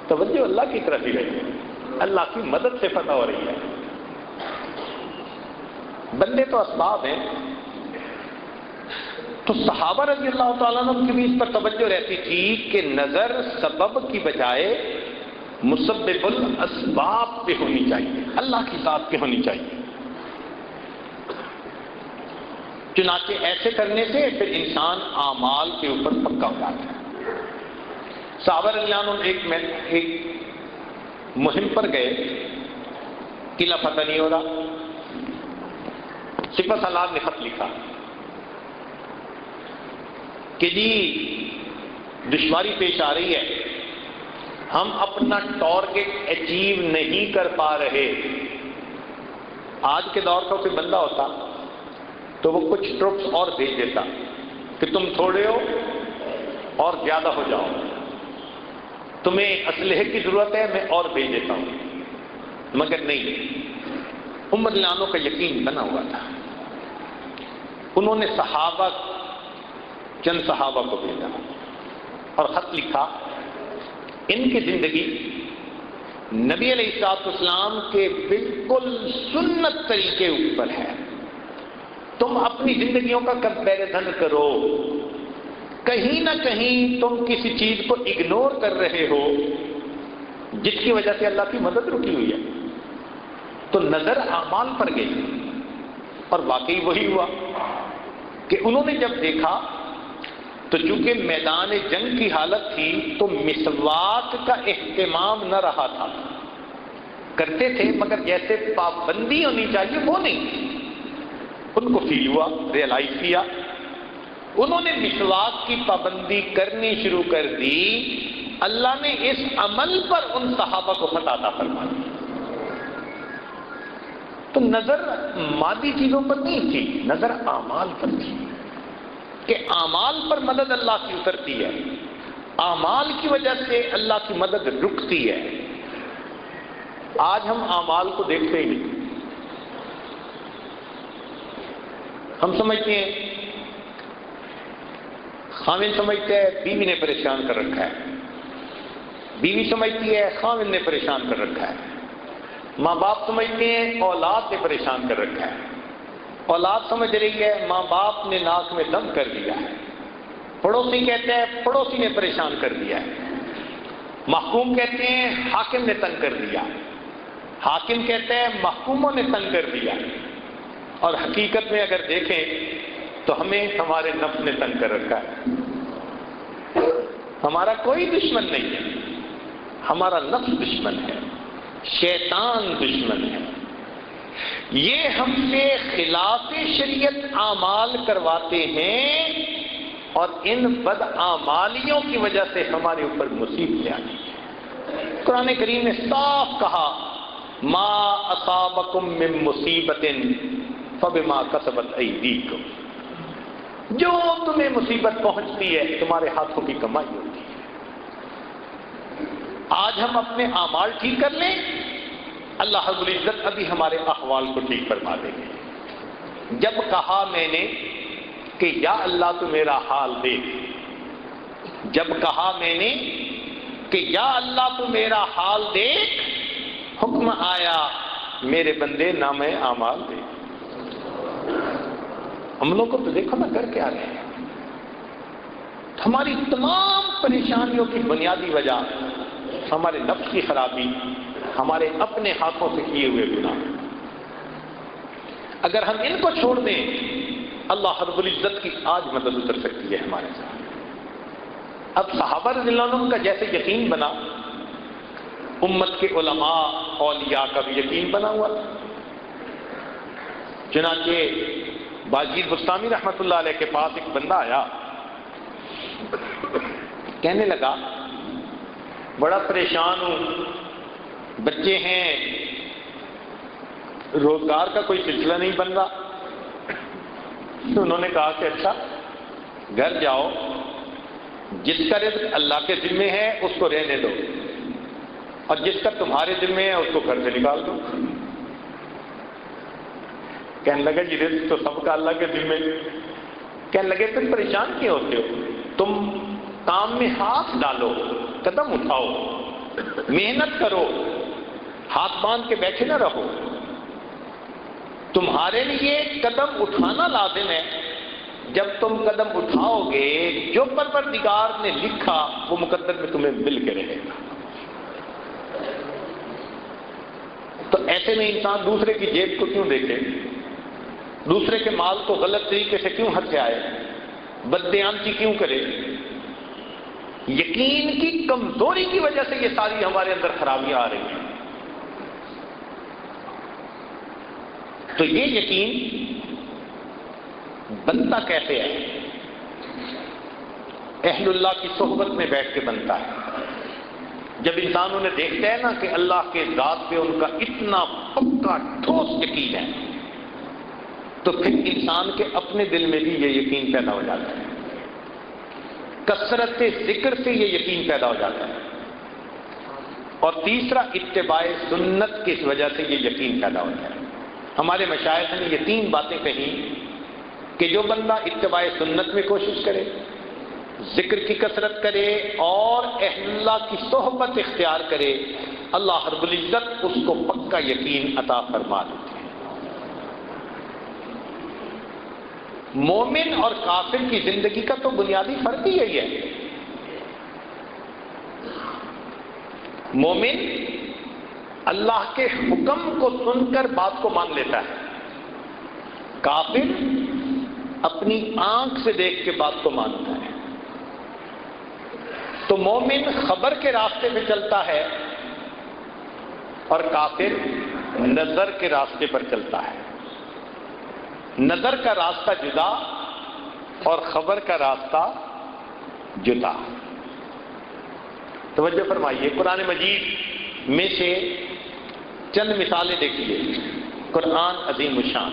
توجہ اللہ کی طرف ہی رہی۔ اللہ کی مدد سے فتح ہو رہی ہے. بندے تو اسباب ہیں. تو صحابہ رضی اللہ تعالیٰ عنہ کی بھی اس پر توجہ رہتی تھی کہ نظر سبب کی بجائے مسبب الاسباب پہ ہونی چاہیے، اللہ کی ذات پہ ہونی چاہیے. چنانچہ ایسے کرنے سے پھر انسان اعمال کے اوپر پکا ہو جاتا ہے. صحابہ رضی اللہ عنہ ایک مہم پر گئے، قلعہ فتح نہیں ہو رہا. سپہ سالار نے خط لکھا کہ جی دشواری پیش آ رہی ہے، ہم اپنا ٹارگٹ اچیو نہیں کر پا رہے. آج کے دور کا کوئی بندہ ہوتا تو وہ کچھ ٹروپس اور بھیج دیتا کہ تم تھوڑے ہو اور زیادہ ہو جاؤ، تمہیں اسلحے کی ضرورت ہے میں اور بھیج دیتا ہوں. مگر نہیں، عمر لانوں کا یقین بنا ہوا تھا. انہوں نے چند صحابہ کو بھیجا اور خط لکھا، ان کی زندگی نبی علیہ الصلوۃ والسلام کے بالکل سنت طریقے اوپر ہے. تم اپنی زندگیوں کا کمپیریزن کرو، کہیں نہ کہیں تم کسی چیز کو اگنور کر رہے ہو جس کی وجہ سے اللہ کی مدد رکی ہوئی ہے. تو نظر اعمال پر گئی اور واقعی وہی ہوا کہ انہوں نے جب دیکھا تو چونکہ میدان جنگ کی حالت تھی تو مسواک کا اہتمام نہ رہا تھا. کرتے تھے مگر جیسے پابندی ہونی چاہیے وہ نہیں. ان کو فیل ہوا، ریئلائز کیا، انہوں نے مسواک کی پابندی کرنی شروع کر دی. اللہ نے اس عمل پر ان صحابہ کو فتح عطا فرما دی. تو نظر مادی چیزوں پر نہیں تھی، نظر اعمال پر تھی کہ اعمال پر مدد اللہ کی اترتی ہے، اعمال کی وجہ سے اللہ کی مدد رکتی ہے. آج ہم اعمال کو دیکھتے ہی نہیں. ہم سمجھتے ہیں، خاوند سمجھتے ہے بیوی نے پریشان کر رکھا ہے، بیوی سمجھتی ہے خاوند نے پریشان کر رکھا ہے، ماں باپ سمجھتے ہیں اولاد نے پریشان کر رکھا ہے، اولاد سمجھ رہی ہے ماں باپ نے ناک میں دم کر دیا ہے، پڑوسی کہتے ہیں پڑوسی نے پریشان کر دیا ہے، محکوم کہتے ہیں حاکم نے تنگ کر دیا، حاکم کہتے ہیں محکوموں نے تنگ کر دیا. اور حقیقت میں اگر دیکھیں تو ہمیں ہمارے نفس نے تنگ کر رکھا ہے. ہمارا کوئی دشمن نہیں ہے، ہمارا نفس دشمن ہے، شیطان دشمن ہے. یہ ہم سے خلاف شریعت اعمال کرواتے ہیں اور ان بد اعمالیوں کی وجہ سے ہمارے اوپر مصیبتیں آتی ہیں. قرآن کریم نے صاف کہا، ما اصابکم من مصیبت فبما کسبت ایدیکم. جو تمہیں مصیبت پہنچتی ہے تمہارے ہاتھوں کی کمائی ہوتی ہے. آج ہم اپنے اعمال ٹھیک کر لیں، اللہ رب العزت ابھی ہمارے احوال کو ٹھیک فرما دیں گے. جب کہا میں نے کہ یا اللہ تو میرا حال دیکھ، جب کہا میں نے کہ یا اللہ تو میرا حال دیکھ، حکم آیا میرے بندے نامہ اعمال دے. ہم لوگ کو تو دیکھو نا کر کے آ رہے ہیں. ہماری تمام پریشانیوں کی بنیادی وجہ ہمارے نفس کی خرابی، ہمارے اپنے ہاتھوں سے کیے ہوئے گناہ. اگر ہم ان کو چھوڑ دیں اللہ رب العزت کی آج مدد اتر سکتی ہے ہمارے ساتھ. اب صحابہ رضی اللہ عنہم کا جیسے یقین بنا، امت کے علماء اولیاء کا بھی یقین بنا ہوا. چنانچہ باجید بستامی رحمۃ اللہ علیہ کے پاس ایک بندہ آیا، کہنے لگا بڑا پریشان ہوں، بچے ہیں، روزگار کا کوئی سلسلہ نہیں بن رہا. تو انہوں نے کہا کہ اچھا گھر جاؤ، جس کا رزق اللہ کے ذمے ہے اس کو رہنے دو، اور جس کا تمہارے ذمے ہے اس کو گھر سے نکال دو. کہنے لگا یہ رزق تو سب کا اللہ کے ذمے. کہنے لگے پھر پریشان کیوں ہوتے ہو؟ تم کام میں ہاتھ ڈالو، قدم اٹھاؤ، محنت کرو، ہاتھ باندھ کے بیٹھے نہ رہو، تمہارے لیے قدم اٹھانا لازم ہے۔ جب تم قدم اٹھاؤ گے جو پروردگار نے لکھا وہ مقدر میں تمہیں مل کے رہے گا۔ تو ایسے میں انسان دوسرے کی جیب کو کیوں دیکھے، دوسرے کے مال کو غلط طریقے سے کیوں ہتھے آئے، بددیانتی کیوں کرے؟ یقین کی کمزوری کی وجہ سے یہ ساری ہمارے اندر خرابیاں آ رہی ہیں۔ تو یہ یقین بنتا کیسے ہے؟ اہل اللہ کی صحبت میں بیٹھ کے بنتا ہے۔ جب انسان انہیں دیکھتا ہے نا کہ اللہ کے ذات پہ ان کا اتنا پکا ٹھوس یقین ہے، تو پھر انسان کے اپنے دل میں بھی یہ یقین پیدا ہو جاتا ہے، کثرت ذکر سے یہ یقین پیدا ہو جاتا ہے۔ اور تیسرا، اتباع سنت کی وجہ سے یہ یقین پیدا ہوتا ہے۔ ہمارے مشائخ نے یہ 3 باتیں کہیں کہ جو بندہ اتباع سنت میں کوشش کرے، ذکر کی کثرت کرے اور اہل اللہ کی صحبت اختیار کرے، اللہ رب العزت اس کو پکا یقین عطا فرما دیتے ہیں۔ مومن اور کافر کی زندگی کا تو بنیادی فرق ہی یہی ہے۔ مومن اللہ کے حکم کو سن کر بات کو مان لیتا ہے، کافر اپنی آنکھ سے دیکھ کے بات کو مانتا ہے۔ تو مومن خبر کے راستے پہ چلتا ہے اور کافر نظر کے راستے پر چلتا ہے۔ نظر کا راستہ جدا اور خبر کا راستہ جدا۔ توجہ فرمائیے، قرآن مجید میں سے چند مثالیں دیکھیے۔ قرآن عظیم الشان،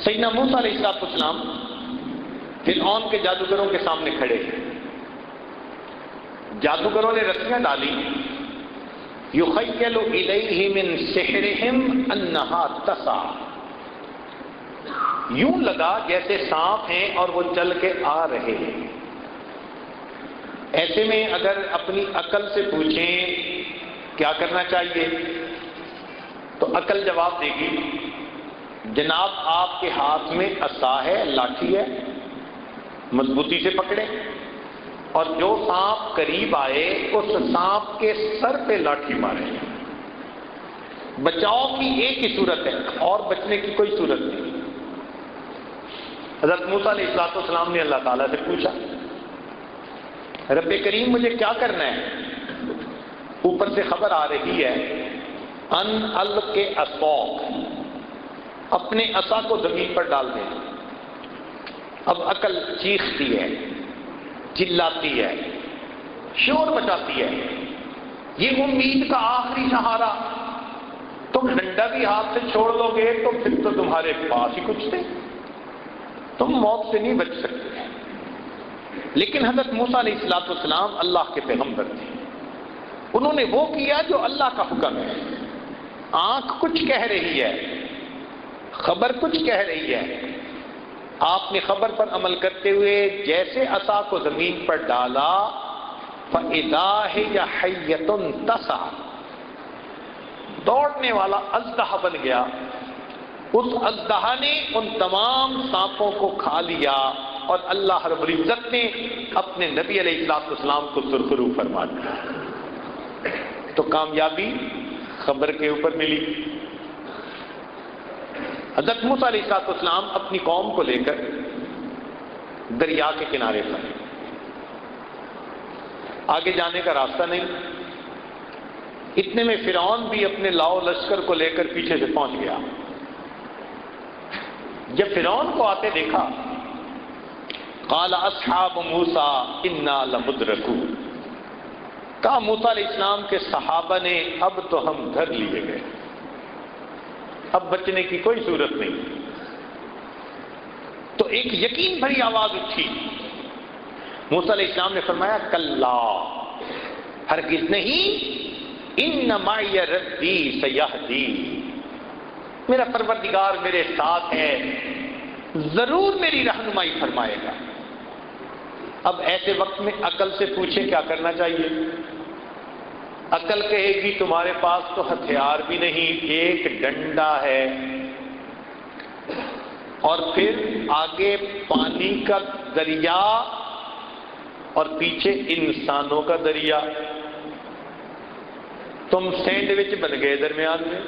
سیدنا موسیٰ علیہ السلام فرعون کے جادوگروں کے سامنے کھڑے ہیں۔ جادوگروں نے رسیاں ڈالی، یخیل الیہ من سحرہم انہا تسعی، یوں لگا جیسے سانپ ہیں اور وہ چل کے آ رہے ہیں۔ ایسے میں اگر اپنی عقل سے پوچھیں کیا کرنا چاہیے تو عقل جواب دے گی، جناب آپ کے ہاتھ میں عصا ہے، لاٹھی ہے، مضبوطی سے پکڑے اور جو سانپ قریب آئے اس سانپ کے سر پہ لاٹھی مارے۔ بچاؤ کی ایک ہی صورت ہے اور بچنے کی کوئی صورت نہیں۔ حضرت موسیٰ علیہ السلام نے اللہ تعالیٰ سے پوچھا، رب کریم مجھے کیا کرنا ہے؟ اوپر سے خبر آ رہی ہے، ان الق عصاک، اپنے عصا کو زمین پر ڈال دیں۔ اب عقل چیختی ہے، چلاتی ہے، شور مچاتی ہے، یہ امید کا آخری سہارا، تم ڈنڈا بھی ہاتھ سے چھوڑ دو گے تو پھر تو تمہارے پاس ہی کچھ نہیں، تم موت سے نہیں بچ سکتے۔ لیکن حضرت موسیٰ علیہ السلام اللہ کے پیغمبر تھے، انہوں نے وہ کیا جو اللہ کا حکم ہے۔ آنکھ کچھ کہہ رہی ہے، خبر کچھ کہہ رہی ہے، آپ نے خبر پر عمل کرتے ہوئے جیسے عصا کو زمین پر ڈالا، فَإِذَا هِيَ حَيَّةٌ تَسْعَىٰ، دوڑنے والا اژدہا بن گیا۔ اس اژدہا نے ان تمام سانپوں کو کھا لیا اور اللہ رب العزت نے اپنے نبی علیہ السلام کو سرخرو فرما دیا۔ تو کامیابی خبر کے اوپر ملی۔ حضرت موسیٰ علیہ السلام اپنی قوم کو لے کر دریا کے کنارے پر، آگے جانے کا راستہ نہیں، اتنے میں فرعون بھی اپنے لاؤ لشکر کو لے کر پیچھے سے پہنچ گیا۔ جب فرعون کو آتے دیکھا، قال اصحاب موسیٰ انا لمدرکون، کہا موسیٰ علیہ السلام کے صحابہ نے اب تو ہم دھر لیے گئے، اب بچنے کی کوئی صورت نہیں۔ تو ایک یقین بھری آواز اٹھی، موسیٰ علیہ السلام نے فرمایا کلا، ہرگز نہیں، ان معی ربی سیہدی، میرا پروردگار میرے ساتھ ہے، ضرور میری رہنمائی فرمائے گا۔ اب ایسے وقت میں عقل سے پوچھے کیا کرنا چاہیے؟ عقل کہے گی تمہارے پاس تو ہتھیار بھی نہیں، ایک ڈنڈا ہے، اور پھر آگے پانی کا دریا اور پیچھے انسانوں کا دریا، تم سینڈوچ بن گئے درمیان میں،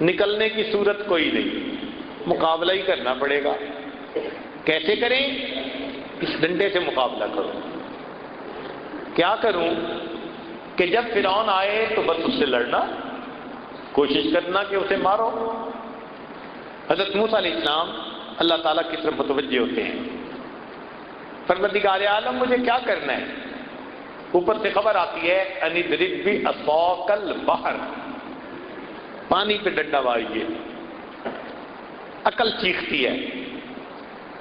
نکلنے کی صورت کوئی نہیں، مقابلہ ہی کرنا پڑے گا۔ کیسے کریں؟ اس ڈنڈے سے مقابلہ کرو۔ کیا کروں؟ کہ جب فرعون آئے تو بس اس سے لڑنا، کوشش کرنا کہ اسے مارو۔ حضرت موسیٰ علیہ السلام اللہ تعالیٰ کی طرف متوجہ ہوتے ہیں، پروردگار عالم مجھے کیا کرنا ہے؟ اوپر سے خبر آتی ہے ان اضرب بعصاک البحر، پانی پہ ڈنڈا ماریے۔ عقل چیختی ہے،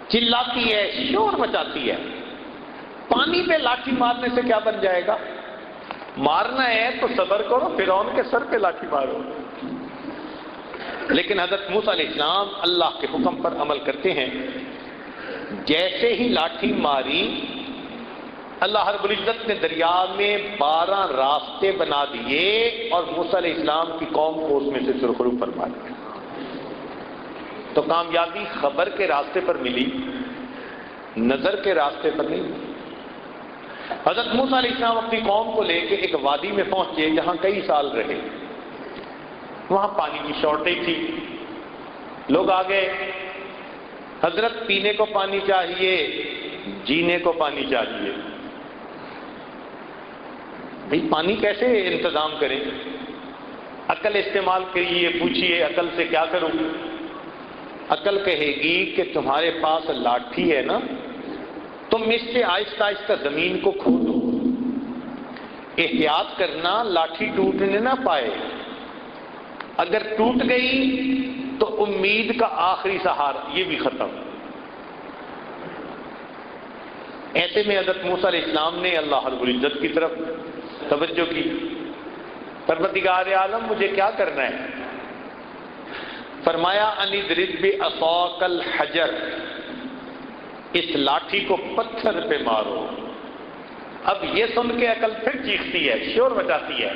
چلاتی ہے، شور مچاتی ہے، پانی پہ لاٹھی مارنے سے کیا بن جائے گا؟ مارنا ہے تو صبر کرو، فرعون کے سر پہ لاٹھی مارو۔ لیکن حضرت موسیٰ علیہ السلام اللہ کے حکم پر عمل کرتے ہیں۔ جیسے ہی لاٹھی ماری، اللہ رب العزت نے دریا میں 12 راستے بنا دیے اور موسیٰ علیہ السلام کی قوم کو اس میں سے سرخرو فرما دیا۔ تو کامیابی خبر کے راستے پر ملی، نظر کے راستے پر نہیں ملی۔ حضرت موسیٰ علیہ السلام اپنی قوم کو لے کے ایک وادی میں پہنچے جہاں کئی سال رہے، وہاں پانی کی شارٹیج تھی، لوگ آ گئے، حضرت پینے کو پانی چاہیے، جینے کو پانی چاہیے، بھئی پانی کیسے انتظام کریں؟ عقل استعمال کریے، پوچھیے عقل سے کیا کروں؟ عقل کہے گی کہ تمہارے پاس لاٹھی ہے نا، تم اس سے آہستہ آہستہ زمین کو کھودو، احتیاط کرنا لاٹھی ٹوٹنے نہ پائے، اگر ٹوٹ گئی تو امید کا آخری سہارا یہ بھی ختم۔ ایسے میں حضرت موسیٰ علیہ السلام نے اللہ رب العزت کی طرف توجہ کی، پروردگار عالم مجھے کیا کرنا ہے؟ فرمایا ان اضرب بعصاک الحجر، اس لاٹھی کو پتھر پہ مارو۔ اب یہ سن کے عقل پھر چیختی ہے، شور مچاتی ہے،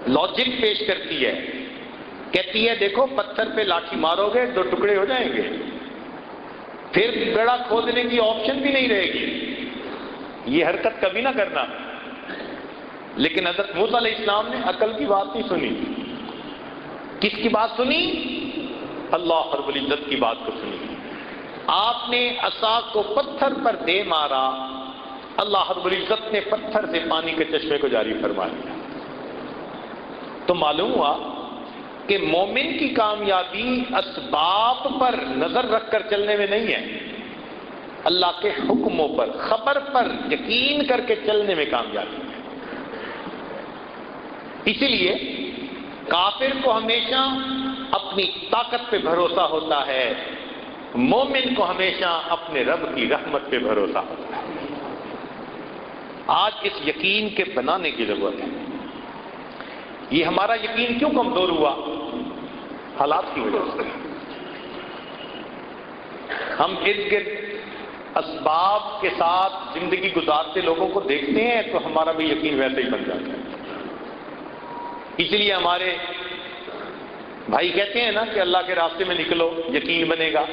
لاجک پیش کرتی ہے، کہتی ہے دیکھو پتھر پہ لاٹھی مارو گے 2 ٹکڑے ہو جائیں گے، پھر گڑھا کھودنے کی آپشن بھی نہیں رہے گی، یہ حرکت کبھی نہ کرنا۔ لیکن حضرت موسیٰ علیہ السلام نے عقل کی بات نہیں سنی، کس کی بات سنی؟ اللہ رب العزت کی بات کو سنی۔ آپ نے عصا کو پتھر پر دے مارا، اللہ رب العزت نے پتھر سے پانی کے چشمے کو جاری فرما دیا۔ تو معلوم ہوا کہ مومن کی کامیابی اسباب پر نظر رکھ کر چلنے میں نہیں ہے، اللہ کے حکموں پر، خبر پر یقین کر کے چلنے میں کامیابی ہے۔ اسی لیے کافر کو ہمیشہ اپنی طاقت پہ بھروسہ ہوتا ہے، مومن کو ہمیشہ اپنے رب کی رحمت پہ بھروسہ ہوتا ہے۔ آج اس یقین کے بنانے کی ضرورت ہے۔ یہ ہمارا یقین کیوں کمزور ہوا؟ حالات کی وجہ سے۔ ہم ارد گرد اسباب کے ساتھ زندگی گزارتے لوگوں کو دیکھتے ہیں تو ہمارا بھی یقین ویسے ہی بن جاتا ہے۔ اس لیے ہمارے بھائی کہتے ہیں نا کہ اللہ کے راستے میں نکلو یقین بنے گا،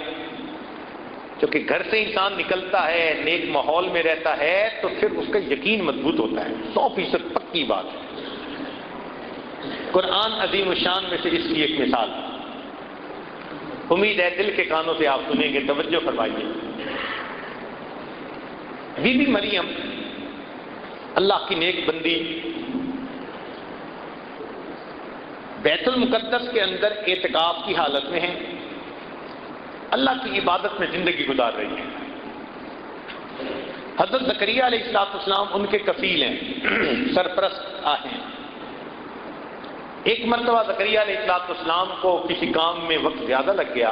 کیونکہ گھر سے انسان نکلتا ہے، نیک ماحول میں رہتا ہے تو پھر اس کا یقین مضبوط ہوتا ہے، 100% پکی بات ہے۔ قرآن عظیم الشان میں سے اس کی ایک مثال، امید ہے دل کے کانوں سے آپ سنیں گے، توجہ فرمائیے۔ بی بی مریم اللہ کی نیک بندی، بیت المقدس کے اندر اعتکاف کی حالت میں ہیں، اللہ کی عبادت میں زندگی گزار رہی ہیں۔ حضرت زکریہ علیہ السلام ان کے کفیل ہیں، سرپرست ہیں۔ ایک مرتبہ زکریہ علیہ السلام کو کسی کام میں وقت زیادہ لگ گیا،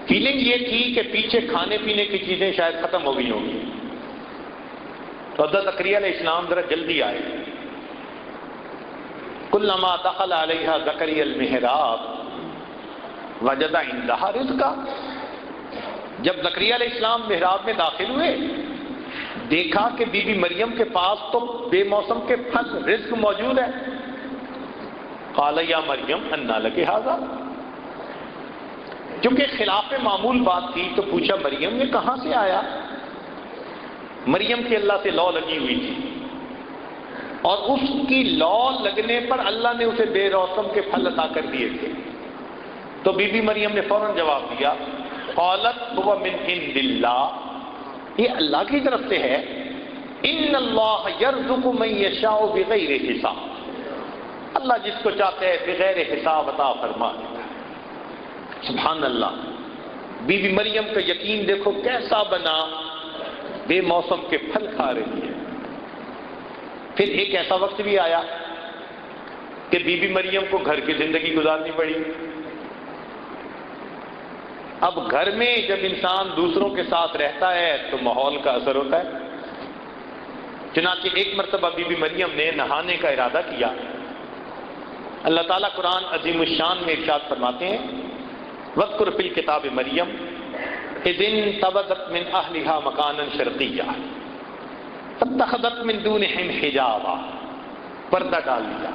فیلنگ یہ تھی کہ پیچھے کھانے پینے کی چیزیں شاید ختم ہو گئی ہوں گی، تو حضرت زکریہ علیہ السلام ذرا جلدی آئے۔ کلما دخل علیہا زکریا المحراب وجد عندہا رزقا، جب زکریا علیہ السلام محراب میں داخل ہوئے دیکھا کہ بی بی مریم کے پاس تو بے موسم کے پھل رزق موجود ہے. قال یا مریم انا لک ھذا، چونکہ خلاف معمول بات تھی تو پوچھا مریم یہ کہاں سے آیا؟ مریم کی اللہ سے لو لگی ہوئی تھی، اور اس کی لو لگنے پر اللہ نے اسے بے موسم کے پھل عطا کر دیے تھے. تو بی بی مریم نے فوراً جواب دیا قالت هو من عند اللہ، یہ اللہ کی طرف سے ہے. ان اللہ یرزق من یشاء بغیر حساب، اللہ جس کو چاہتے ہے بغیر حساب عطا فرما دیتا ہے. سبحان اللہ. بی بی مریم کا یقین دیکھو کیسا بنا، بے موسم کے پھل کھا رہی ہے. پھر ایک ایسا وقت بھی آیا کہ بی بی مریم کو گھر کی زندگی گزارنی پڑی. اب گھر میں جب انسان دوسروں کے ساتھ رہتا ہے تو ماحول کا اثر ہوتا ہے. چنانچہ ایک مرتبہ بی بی مریم نے نہانے کا ارادہ کیا. اللہ تعالیٰ قرآن عظیم الشان میں ارشاد فرماتے ہیں وَاذْكُرْ فِي الْكِتَابِ مَرْيَمَ إِذِ انتبذت من أهلها مكانا شرقيا فاتخذت من دونهم حجابا، پردہ ڈال دیا.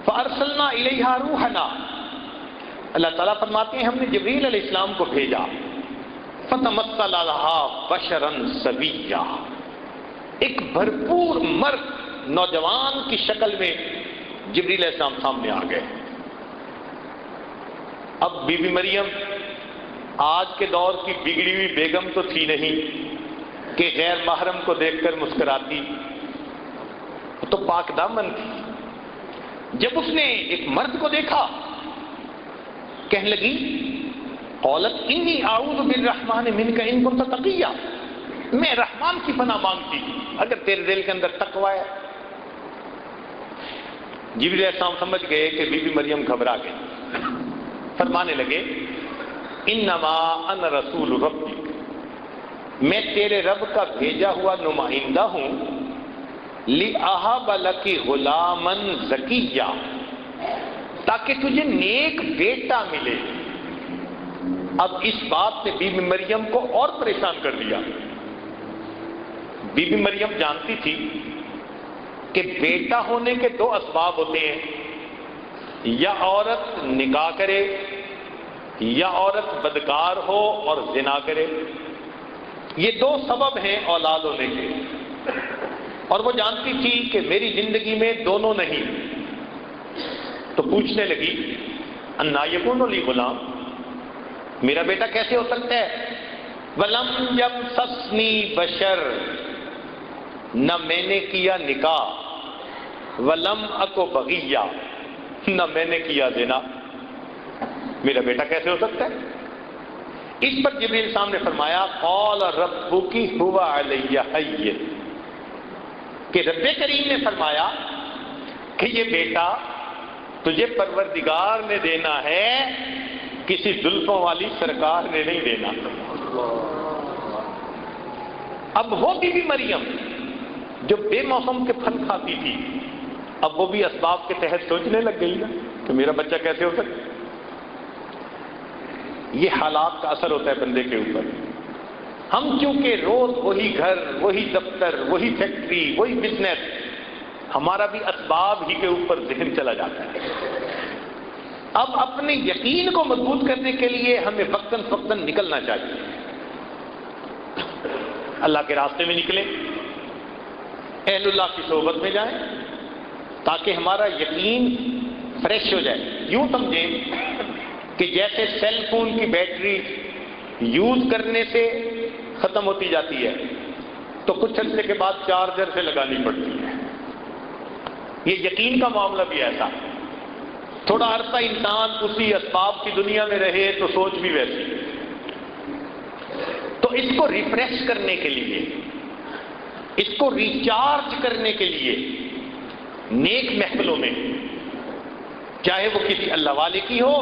فأرسلنا إليها روحنا، اللہ تعالیٰ فرماتے ہیں ہم نے جبریل علیہ السلام کو بھیجا. فتمثل لها بشرا سویا، ایک بھرپور مرد نوجوان کی شکل میں جبریل علیہ السلام سامنے آ گئے. اب بی بی مریم آج کے دور کی بگڑی ہوئی بیگم تو تھی نہیں کہ غیر محرم کو دیکھ کر مسکراتی، تو پاک دامن تھی. جب اس نے ایک مرد کو دیکھا کہنے لگی قالت انی اعوذ بالرحمن منک ان کنت تقیا، میں رحمان کی پناہ مانگتی اگر تیرے دل کے اندر تقوی ہے. جبریل علیہ السلام سمجھ گئے کہ بی بی مریم گھبرا گئی. فرمانے لگے انما انا رسول ربک، میں تیرے رب کا بھیجا ہوا نمائندہ ہوں. لِأَهَبَ لَكِ غُلَامًا زَكِيًّا، تاکہ تجھے نیک بیٹا ملے. اب اس بات نے بی بی مریم کو اور پریشان کر دیا. بی بی مریم جانتی تھی کہ بیٹا ہونے کے دو اسباب ہوتے ہیں، یا عورت نکاح کرے یا عورت بدکار ہو اور زنا کرے. یہ دو سبب ہیں اولاد ہونے کے، اور وہ جانتی تھی کہ میری زندگی میں دونوں نہیں. تو پوچھنے لگی انا یکون لی غلام، میرا بیٹا کیسے ہو سکتا ہے؟ ولم یمسسنی بشر، نہ میں نے کیا نکاح. ولم اکو بغیہ، نہ میں نے کیا زنا. میرا بیٹا کیسے ہو سکتا ہے؟ اس پر جبریل صاحب نے فرمایا قال ربک هو علی ہین، کہ رب کریم نے فرمایا کہ یہ بیٹا تجھے پروردگار نے دینا ہے، کسی زلفوں والی سرکار نے نہیں دینا. اب وہ بی بی مریم جو بے موسم کے پھل کھاتی تھی، اب وہ بھی اسباب کے تحت سوچنے لگ گئی نا کہ میرا بچہ کیسے ہو سکتا. یہ حالات کا اثر ہوتا ہے بندے کے اوپر. ہم چونکہ روز وہی گھر، وہی دفتر، وہی فیکٹری، وہی بزنس، ہمارا بھی اسباب ہی کے اوپر ذہن چلا جاتا ہے. اب اپنے یقین کو مضبوط کرنے کے لیے ہمیں وقتاً فوقتاً نکلنا چاہیے. اللہ کے راستے میں نکلیں، اہل اللہ کی صحبت میں جائیں تاکہ ہمارا یقین فریش ہو جائے. یوں سمجھیں کہ جیسے سیل فون کی بیٹری یوز کرنے سے ختم ہوتی جاتی ہے تو کچھ عرصے کے بعد چارجر سے لگانی پڑتی ہے. یہ یقین کا معاملہ بھی ایسا، تھوڑا عرصہ انسان اسی اسباب کی دنیا میں رہے تو سوچ بھی ویسی. تو اس کو ریفریش کرنے کے لیے، اس کو ریچارج کرنے کے لیے نیک محفلوں میں، چاہے وہ کسی اللہ والے کی ہو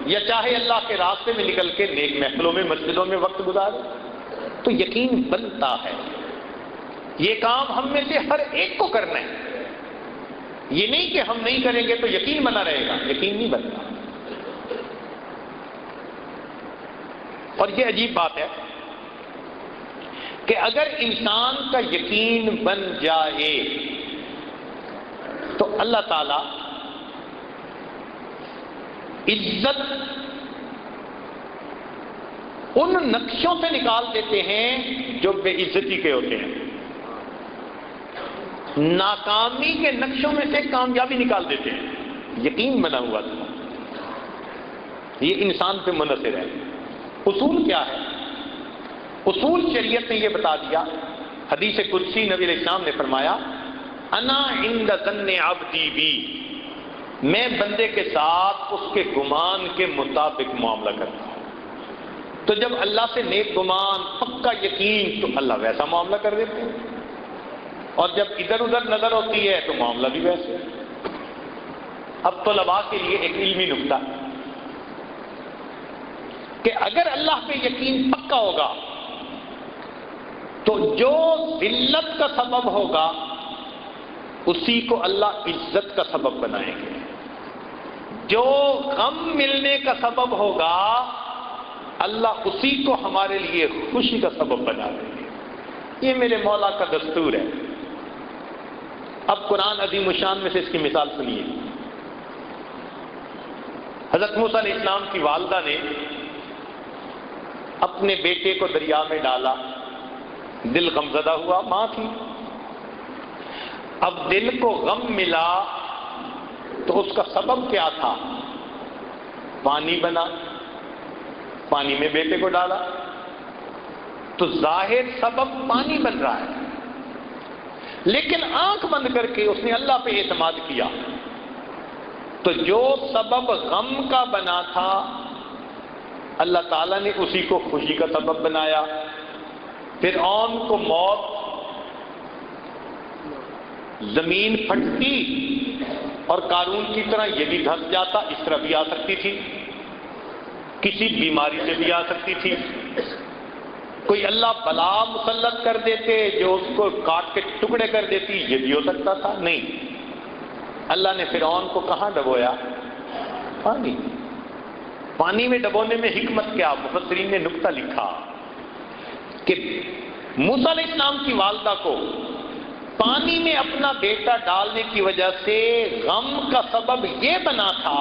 یا چاہے اللہ کے راستے میں نکل کے نیک محفلوں میں، مسجدوں میں وقت گزارے تو یقین بنتا ہے. یہ کام ہم میں سے ہر ایک کو کرنا ہے. یہ نہیں کہ ہم نہیں کریں گے تو یقین بنا رہے گا، یقین نہیں بنتا. اور یہ عجیب بات ہے کہ اگر انسان کا یقین بن جائے تو اللہ تعالی عزت ان نقشوں سے نکال دیتے ہیں جو بے عزتی کے ہوتے ہیں، ناکامی کے نقشوں میں سے کامیابی نکال دیتے ہیں۔ یقین بنا ہوا تھا، یہ انسان پہ منحصر ہے۔ اصول کیا ہے؟ اصول شریعت نے یہ بتا دیا، حدیث قدسی نبی علیہ السلام نے فرمایا انا عند ظن عبدی بی، میں بندے کے ساتھ اس کے گمان کے مطابق معاملہ کرتا ہوں۔ تو جب اللہ سے نیک گمان، پکا یقین، تو اللہ ویسا معاملہ کر دیتے ہیں، اور جب ادھر ادھر نظر ہوتی ہے تو معاملہ بھی ویسے۔ اب طلباء کے لیے ایک علمی نکتہ کہ اگر اللہ پہ یقین پکا ہوگا تو جو ذلت کا سبب ہوگا اسی کو اللہ عزت کا سبب بنائیں گے، جو غم ملنے کا سبب ہوگا اللہ اسی کو ہمارے لیے خوشی کا سبب بنا دیں گے۔ یہ میرے مولا کا دستور ہے۔ اب قرآن عظیم الشان میں سے اس کی مثال سنیے۔ حضرت موسیٰ علیہ السلام کی والدہ نے اپنے بیٹے کو دریا میں ڈالا، دل غمزدہ ہوا، ماں تھی، اب دل کو غم ملا تو اس کا سبب کیا تھا؟ پانی بنا، پانی میں بیٹے کو ڈالا تو ظاہر سبب پانی بن رہا ہے، لیکن آنکھ بند کر کے اس نے اللہ پہ اعتماد کیا تو جو سبب غم کا بنا تھا اللہ تعالیٰ نے اسی کو خوشی کا سبب بنایا۔ فرعون کو موت، زمین پھٹتی اور قارون کی طرح یہ بھی دھس جاتا، اس طرح بھی آ سکتی تھی، کسی بیماری سے بھی آ سکتی تھی، کوئی اللہ بلا مسلط کر دیتے جو اس کو کاٹ کے ٹکڑے کر دیتی، یہ بھی ہو سکتا تھا۔ نہیں، اللہ نے فرعون کو کہاں ڈبویا؟ پانی۔ پانی میں ڈبونے میں حکمت کیا؟ مفسرین نے نکتہ لکھا کہ موسیٰ علیہ السلام کی والدہ کو پانی میں اپنا بیٹا ڈالنے کی وجہ سے غم کا سبب یہ بنا تھا،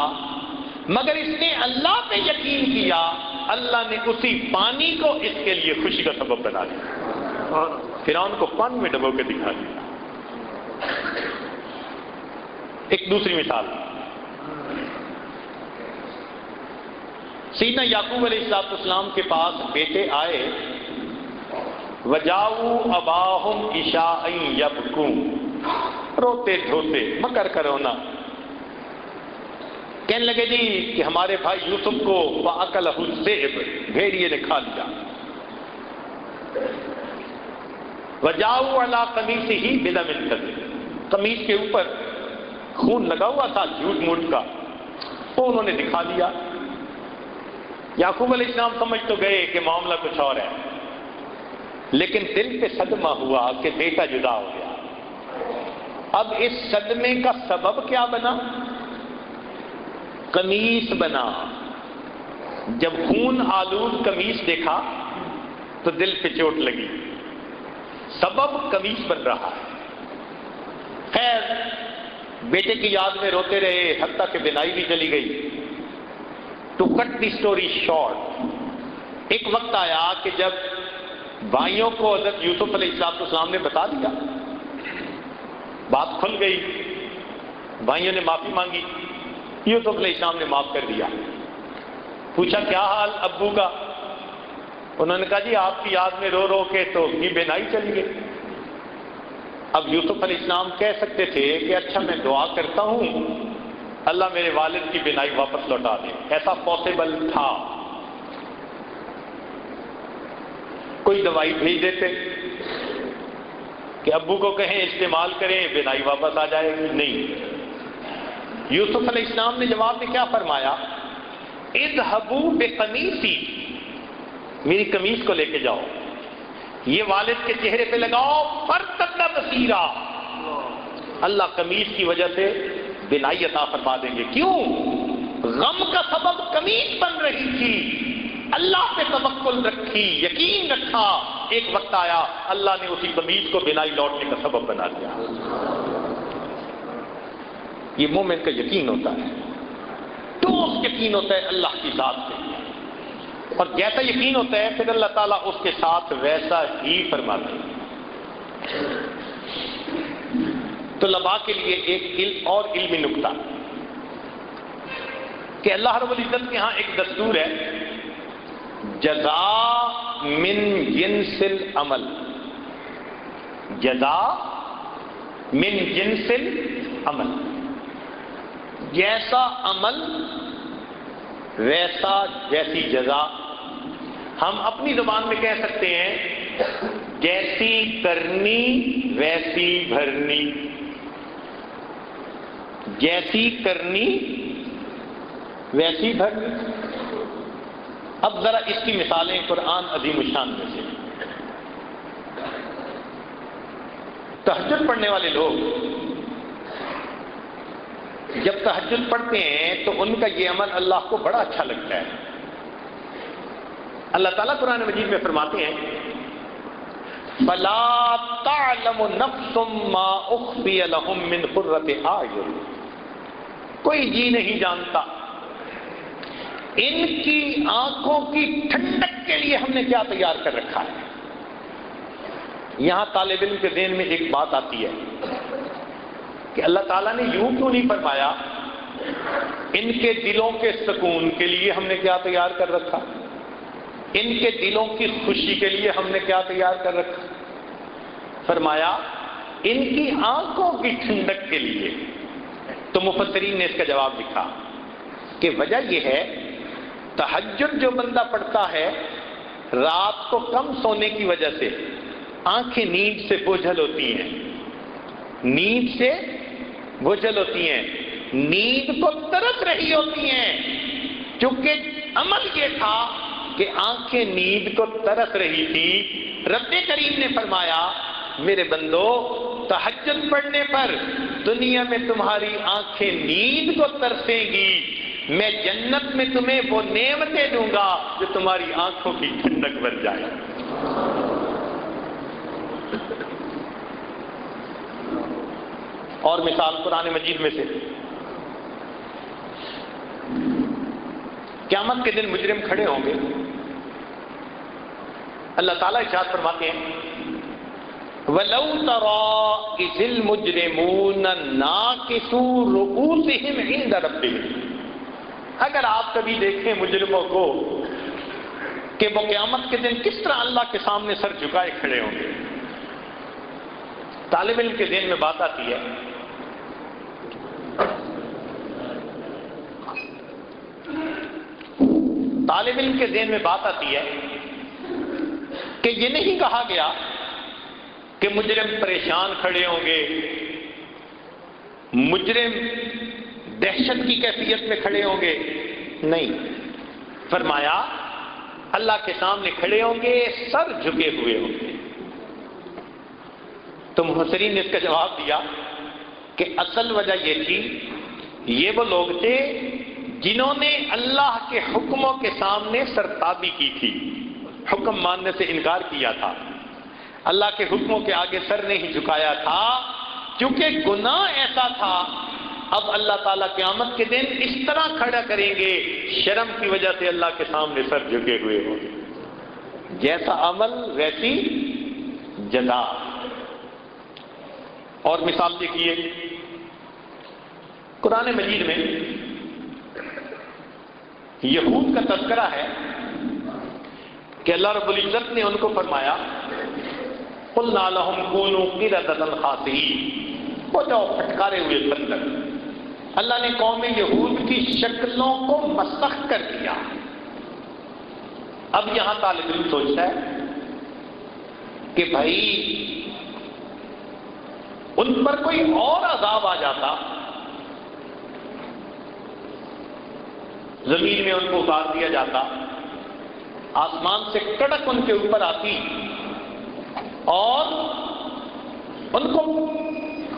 مگر اس نے اللہ پہ یقین کیا، اللہ نے اسی پانی کو اس کے لیے خوشی کا سبب بنا دیا، فرعون کو پانی میں ڈبو کے دکھا دیا۔ ایک دوسری مثال، سیدنا یعقوب علیہ السلام کے پاس بیٹے آئے، وَجَاءُوا أَبَاهُمْ عِشَاءً يَبْكُونَ، روتے دھوتے مکر کرونا، کہنے لگے جی کہ ہمارے بھائی یوسف کو وَأَكَلَهُ الذِّئْبُ، بھیڑیے نے کھا لیا۔ وَجَاءُوا عَلَىٰ قَمِيصِهِ بِدَمٍ كَذِبٍ، قمیص کے اوپر خون لگا ہوا تھا جھوٹ موٹ کا، وہ انہوں نے دکھا دیا۔ یعقوب علیہ السلام سمجھ تو گئے کہ معاملہ کچھ اور ہے، لیکن دل پہ صدمہ ہوا کہ بیٹا جدا ہو گیا۔ اب اس صدمے کا سبب کیا بنا؟ قمیص بنا۔ جب خون آلود قمیص دیکھا تو دل پہ چوٹ لگی، سبب قمیص بن رہا ہے۔ خیر بیٹے کی یاد میں روتے رہے، حتیٰ کہ بینائی بھی چلی گئی۔ To cut the story short, ایک وقت آیا کہ جب بھائیوں کو حضرت یوسف علیہ السلام نے بتا دیا، بات کھل گئی، بھائیوں نے معافی مانگی، یوسف علیہ السلام نے معاف کر دیا۔ پوچھا کیا حال ابو کا؟ انہوں نے کہا جی آپ کی یاد میں رو رو کے تو یہ بینائی چلی گئی۔ اب یوسف علیہ السلام کہہ سکتے تھے کہ اچھا میں دعا کرتا ہوں اللہ میرے والد کی بینائی واپس لوٹا دے، ایسا پاسبل تھا، کوئی دوائی بھیج دیتے کہ ابو کو کہیں استعمال کریں بینائی واپس آ جائے گی۔ نہیں، یوسف علیہ السلام نے جواب میں کیا فرمایا؟ اذهبوا بقمیصی، میری قمیص کو لے کے جاؤ، یہ والد کے چہرے پہ لگاؤ، فرتد بصیرا، اللہ قمیص کی وجہ سے بینائی عطا فرما دیں گے۔ کیوں؟ غم کا سبب قمیص بن رہی تھی، اللہ پہ توکل رکھی، یقین رکھا، ایک وقت آیا اللہ نے اسی قمیص کو بنائی لوٹنے کا سبب بنا دیا۔ یہ مومن کا یقین ہوتا ہے، ٹھوس یقین ہوتا ہے اللہ کی ذات سے، اور جیسا یقین ہوتا ہے پھر اللہ تعالیٰ اس کے ساتھ ویسا ہی فرماتے ہیں۔ طلباء کے لیے ایک اور علمی نکتہ کہ اللہ رب العزت کے ہاں ایک دستور ہے، جزاء من جنس العمل، جزاء من جنس العمل، جیسا عمل ویسا جیسی جزا۔ ہم اپنی زبان میں کہہ سکتے ہیں جیسی کرنی ویسی بھرنی، جیسی کرنی ویسی بھرنی۔ اب ذرا اس کی مثالیں قرآن عظیم الشان میں سے۔ تہجد پڑھنے والے لوگ جب تہجد پڑھتے ہیں تو ان کا یہ عمل اللہ کو بڑا اچھا لگتا ہے۔ اللہ تعالیٰ قرآن مجید میں فرماتے ہیں فَلَا تَعْلَمُ نَفْسٌ مَّا أُخْفِيَ لَهُم مِّن قُرَّةِ أَعْيُنٍ، کوئی جی نہیں جانتا ان کی آنکھوں کی ٹھنڈک کے لیے ہم نے کیا تیار کر رکھا ہے۔ یہاں طالب علم کے ذہن میں ایک بات آتی ہے کہ اللہ تعالیٰ نے یوں کیوں نہیں فرمایا ان کے دلوں کے سکون کے لیے ہم نے کیا تیار کر رکھا، ان کے دلوں کی خوشی کے لیے ہم نے کیا تیار کر رکھا؟ فرمایا ان کی آنکھوں کی ٹھنڈک کے لیے۔ تو مفسرین نے اس کا جواب لکھا کہ وجہ یہ ہے تہجد جو بندہ پڑھتا ہے رات کو کم سونے کی وجہ سے آنکھیں نیند سے بوجھل ہوتی ہیں، نیند سے بوجھل ہوتی ہیں، نیند کو ترس رہی ہوتی ہیں، چونکہ عمل یہ تھا کہ آنکھیں نیند کو ترس رہی تھی۔ رب کریم نے فرمایا میرے بندو تہجد پڑھنے پر دنیا میں تمہاری آنکھیں نیند کو ترسیں گی، میں جنت میں تمہیں وہ نعمتیں دوں گا جو تمہاری آنکھوں کی ٹھنڈک بن جائے۔ اور مثال قرآن مجید میں سے قیامت کے دن مجرم کھڑے ہوں گے، اللہ تعالیٰ ارشاد فرماتے ہیں وَلَوْ تَرَىٰ إِذِ الْمُجْرِمُونَ نَاكِسُو رُءُوسِهِمْ عِندَ رَبِّهِمْ، اگر آپ کبھی دیکھیں مجرموں کو کہ وہ قیامت کے دن کس طرح اللہ کے سامنے سر جھکائے کھڑے ہوں گے۔ طالب علم کے ذہن میں بات آتی ہے طالب علم کے ذہن میں بات آتی ہے کہ یہ نہیں کہا گیا کہ مجرم پریشان کھڑے ہوں گے، مجرم دہشت کی کیفیت میں کھڑے ہوں گے، نہیں، فرمایا اللہ کے سامنے کھڑے ہوں گے سر جھکے ہوئے ہوں گے۔ تو مفسرین نے اس کا جواب دیا کہ اصل وجہ یہ تھی یہ وہ لوگ تھے جنہوں نے اللہ کے حکموں کے سامنے سرتابی کی تھی، حکم ماننے سے انکار کیا تھا، اللہ کے حکموں کے آگے سر نہیں جھکایا تھا، کیونکہ گناہ ایسا تھا۔ اب اللہ تعالیٰ قیامت کے دن اس طرح کھڑا کریں گے، شرم کی وجہ سے اللہ کے سامنے سر جھکے ہوئے ہوں گے، جیسا عمل ویسی جزا۔ اور مثال دیکھیے قرآن مجید میں یہود کا تذکرہ ہے کہ اللہ رب العزت نے ان کو فرمایا قُلْنَا لَهُمْ كُونُوا قِرَدَةً خَاسِئِينَ، ہو جاؤ پھٹکارے ہوئے بندر۔ اللہ نے قوم یہود کی شکلوں کو مسخ کر دیا۔ اب یہاں طالب علم سوچتا ہے کہ بھائی ان پر کوئی اور عذاب آ جاتا، زمین میں ان کو اتار دیا جاتا، آسمان سے کڑک ان کے اوپر آتی اور ان کو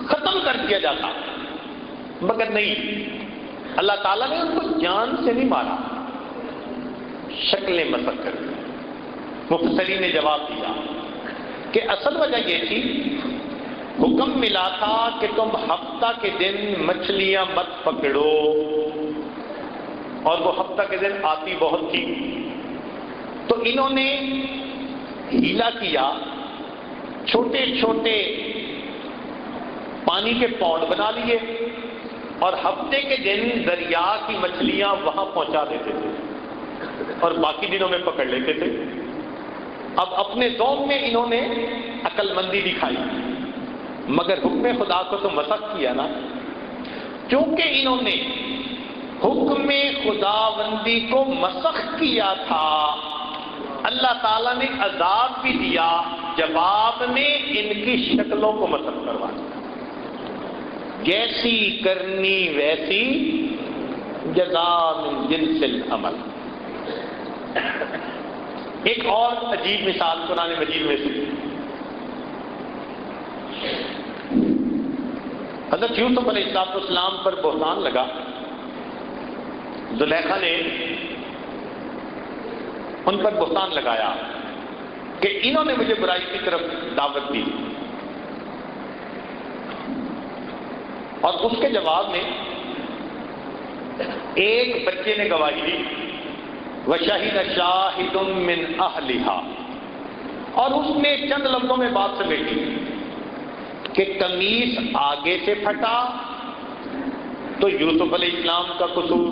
ختم کر دیا جاتا، مگر نہیں، اللہ تعالیٰ نے ان کو جان سے نہیں مارا، شکلیں مسخ کر دی۔ مفسرین نے جواب دیا کہ اصل وجہ یہ تھی، حکم ملا تھا کہ تم ہفتہ کے دن مچھلیاں مت پکڑو، اور وہ ہفتہ کے دن آتی بہت تھی، تو انہوں نے ہیلا کیا، چھوٹے چھوٹے پانی کے پونڈ بنا لیے اور ہفتے کے دن دریا کی مچھلیاں وہاں پہنچا دیتے تھے اور باقی دنوں میں پکڑ لیتے تھے۔ اب اپنے ذوق میں انہوں نے عقل مندی دکھائی، مگر حکم خدا کو تو مسخ کیا نا۔ چونکہ انہوں نے حکم خداوندی کو مسخ کیا تھا، اللہ تعالیٰ نے عذاب بھی دیا، جواب میں ان کی شکلوں کو مسخ کروا دیا۔ جیسی کرنی ویسی جزا من جنس العمل۔ ایک اور عجیب مثال قرآن مجید میں سے، حضرت یوسف علیہ السلام پر بہتان لگا، زلیخا نے ان پر بہتان لگایا کہ انہوں نے مجھے برائی کی طرف دعوت دی، اور اس کے جواب میں ایک بچے نے گواہی دی، وَشَهِدَ شَاهِدٌ مِّنْ أَهْلِهَا، اور اس نے چند لفظوں میں بات سمیٹی کہ قمیص آگے سے پھٹا تو یوسف علیہ السلام کا قصور،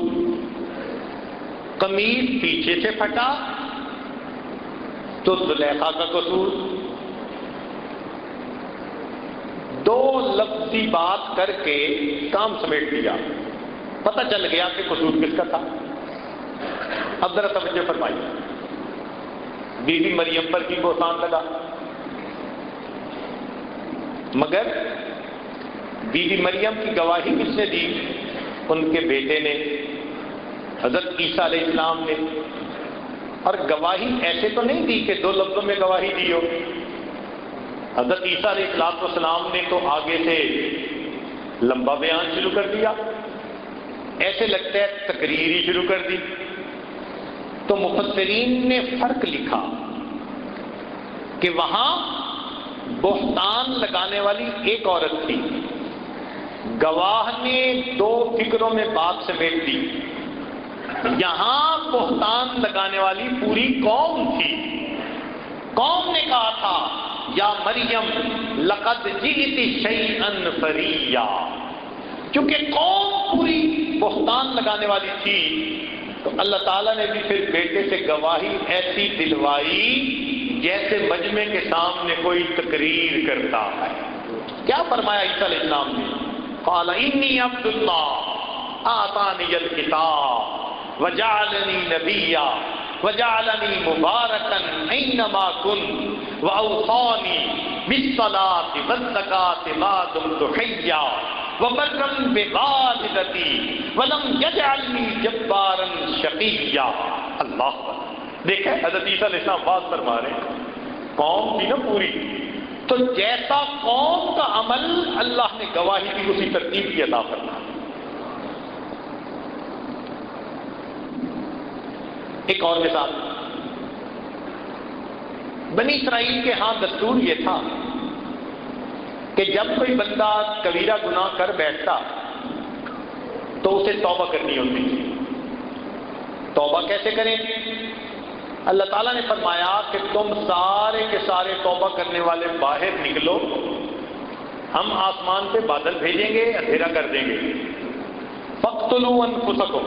قمیص پیچھے سے پھٹا تو زلیخا کا قصور۔ دو لفظی بات کر کے کام سمیٹ دیا، پتہ چل گیا کہ قصور کس کا تھا۔ اب ذرا توجہ فرمائیے، بی بی مریم پر بھی بہتان لگا، مگر بی بی مریم کی گواہی کس نے دی؟ ان کے بیٹے نے، حضرت عیسیٰ علیہ السلام نے۔ اور گواہی ایسے تو نہیں دی کہ دو لفظوں میں گواہی دی ہو، حضرت عیسیٰ علیہ السلام نے تو آگے سے لمبا بیان شروع کر دیا، ایسے لگتا ہے تقریر ہی شروع کر دی۔ تو مفسرین نے فرق لکھا کہ وہاں بہتان لگانے والی ایک عورت تھی، گواہ نے دو فکروں میں بات سمیٹ دی، یہاں بہتان لگانے والی پوری قوم تھی۔ قوم نے کہا تھا یا مریم لقد جئت شیئا فریا، چونکہ قوم پوری بہتان لگانے والی تھی تو اللہ تعالیٰ نے بھی پھر بیٹے سے گواہی ایسی دلوائی جیسے مجمع کے سامنے کوئی تقریر کرتا ہے۔ کیا فرمایا عیسیٰ علیہ السلام نے؟ قال انی عبد اللہ آتانی الکتاب وجعلنی نبیا وجعلنی مبارکا اینما کنت واوصانی بالصلاۃ والزکاۃ ما دمت حیا وبرا بوالدتی ولم یجعلنی جبارا شقیا۔ اللہ دیکھیں حضرت عیسیٰ علیہ السلام بات فرما رہے ہیں، قوم تھی نا پوری، تو جیسا قوم کا عمل اللہ نے گواہی بھی اسی ترتیب کی عطا فرمائی۔ ایک اور مثال، بنی اسرائیل کے ہاں دستور یہ تھا کہ جب کوئی بندہ کبیرہ گناہ کر بیٹھتا تو اسے توبہ کرنی ہوتی تھی۔ توبہ کیسے کریں؟ اللہ تعالیٰ نے فرمایا کہ تم سارے کے سارے توبہ کرنے والے باہر نکلو، ہم آسمان سے بادل بھیجیں گے، اندھیرا کر دیں گے۔ فَاقْتُلُوا أَنفُسَكُمْ،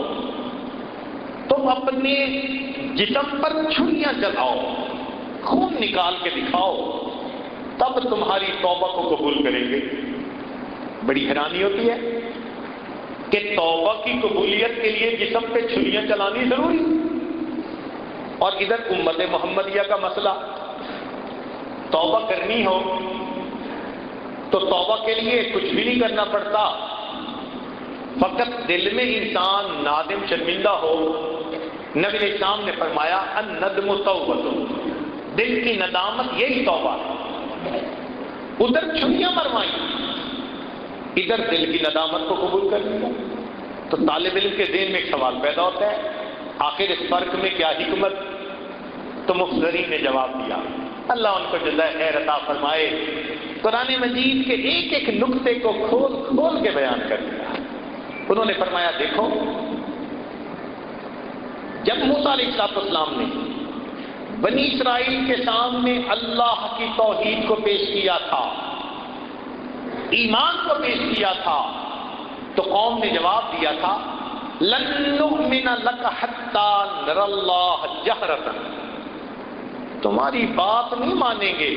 تم اپنے جسم پر چھریاں چلاؤ، خون نکال کے دکھاؤ، تب تمہاری توبہ کو قبول کریں گے۔ بڑی حیرانی ہوتی ہے کہ توبہ کی قبولیت کے لیے جسم پہ چھریاں چلانی ضروری، اور ادھر امت محمدیہ کا مسئلہ، توبہ کرنی ہو تو توبہ کے لیے کچھ بھی نہیں کرنا پڑتا، فقط دل میں انسان نادم شرمندہ ہو۔ نبی علیہ السلام نے فرمایا الندم توبۃ، دل کی ندامت یہی توبہ ہے۔ ادھر چھریاں مروائی، ادھر دل کی ندامت کو قبول کر لیا۔ تو طالب علم کے ذہن میں ایک سوال پیدا ہوتا ہے آخر اس فرق میں کیا حکمت؟ تو مفسرین نے جواب دیا، اللہ ان کو جزائے خیر عطا فرمائے، قرآن مجید کے ایک ایک نقطے کو کھول کھول کے بیان کر دیا۔ انہوں نے فرمایا دیکھو، جب موسیٰ علیہ السلام نے بنی اسرائیل کے سامنے اللہ کی توحید کو پیش کیا تھا، ایمان کو پیش کیا تھا، تو قوم نے جواب دیا تھا لن نؤمن لک حتی نری اللہ جہرۃ، تمہاری بات نہیں مانیں گے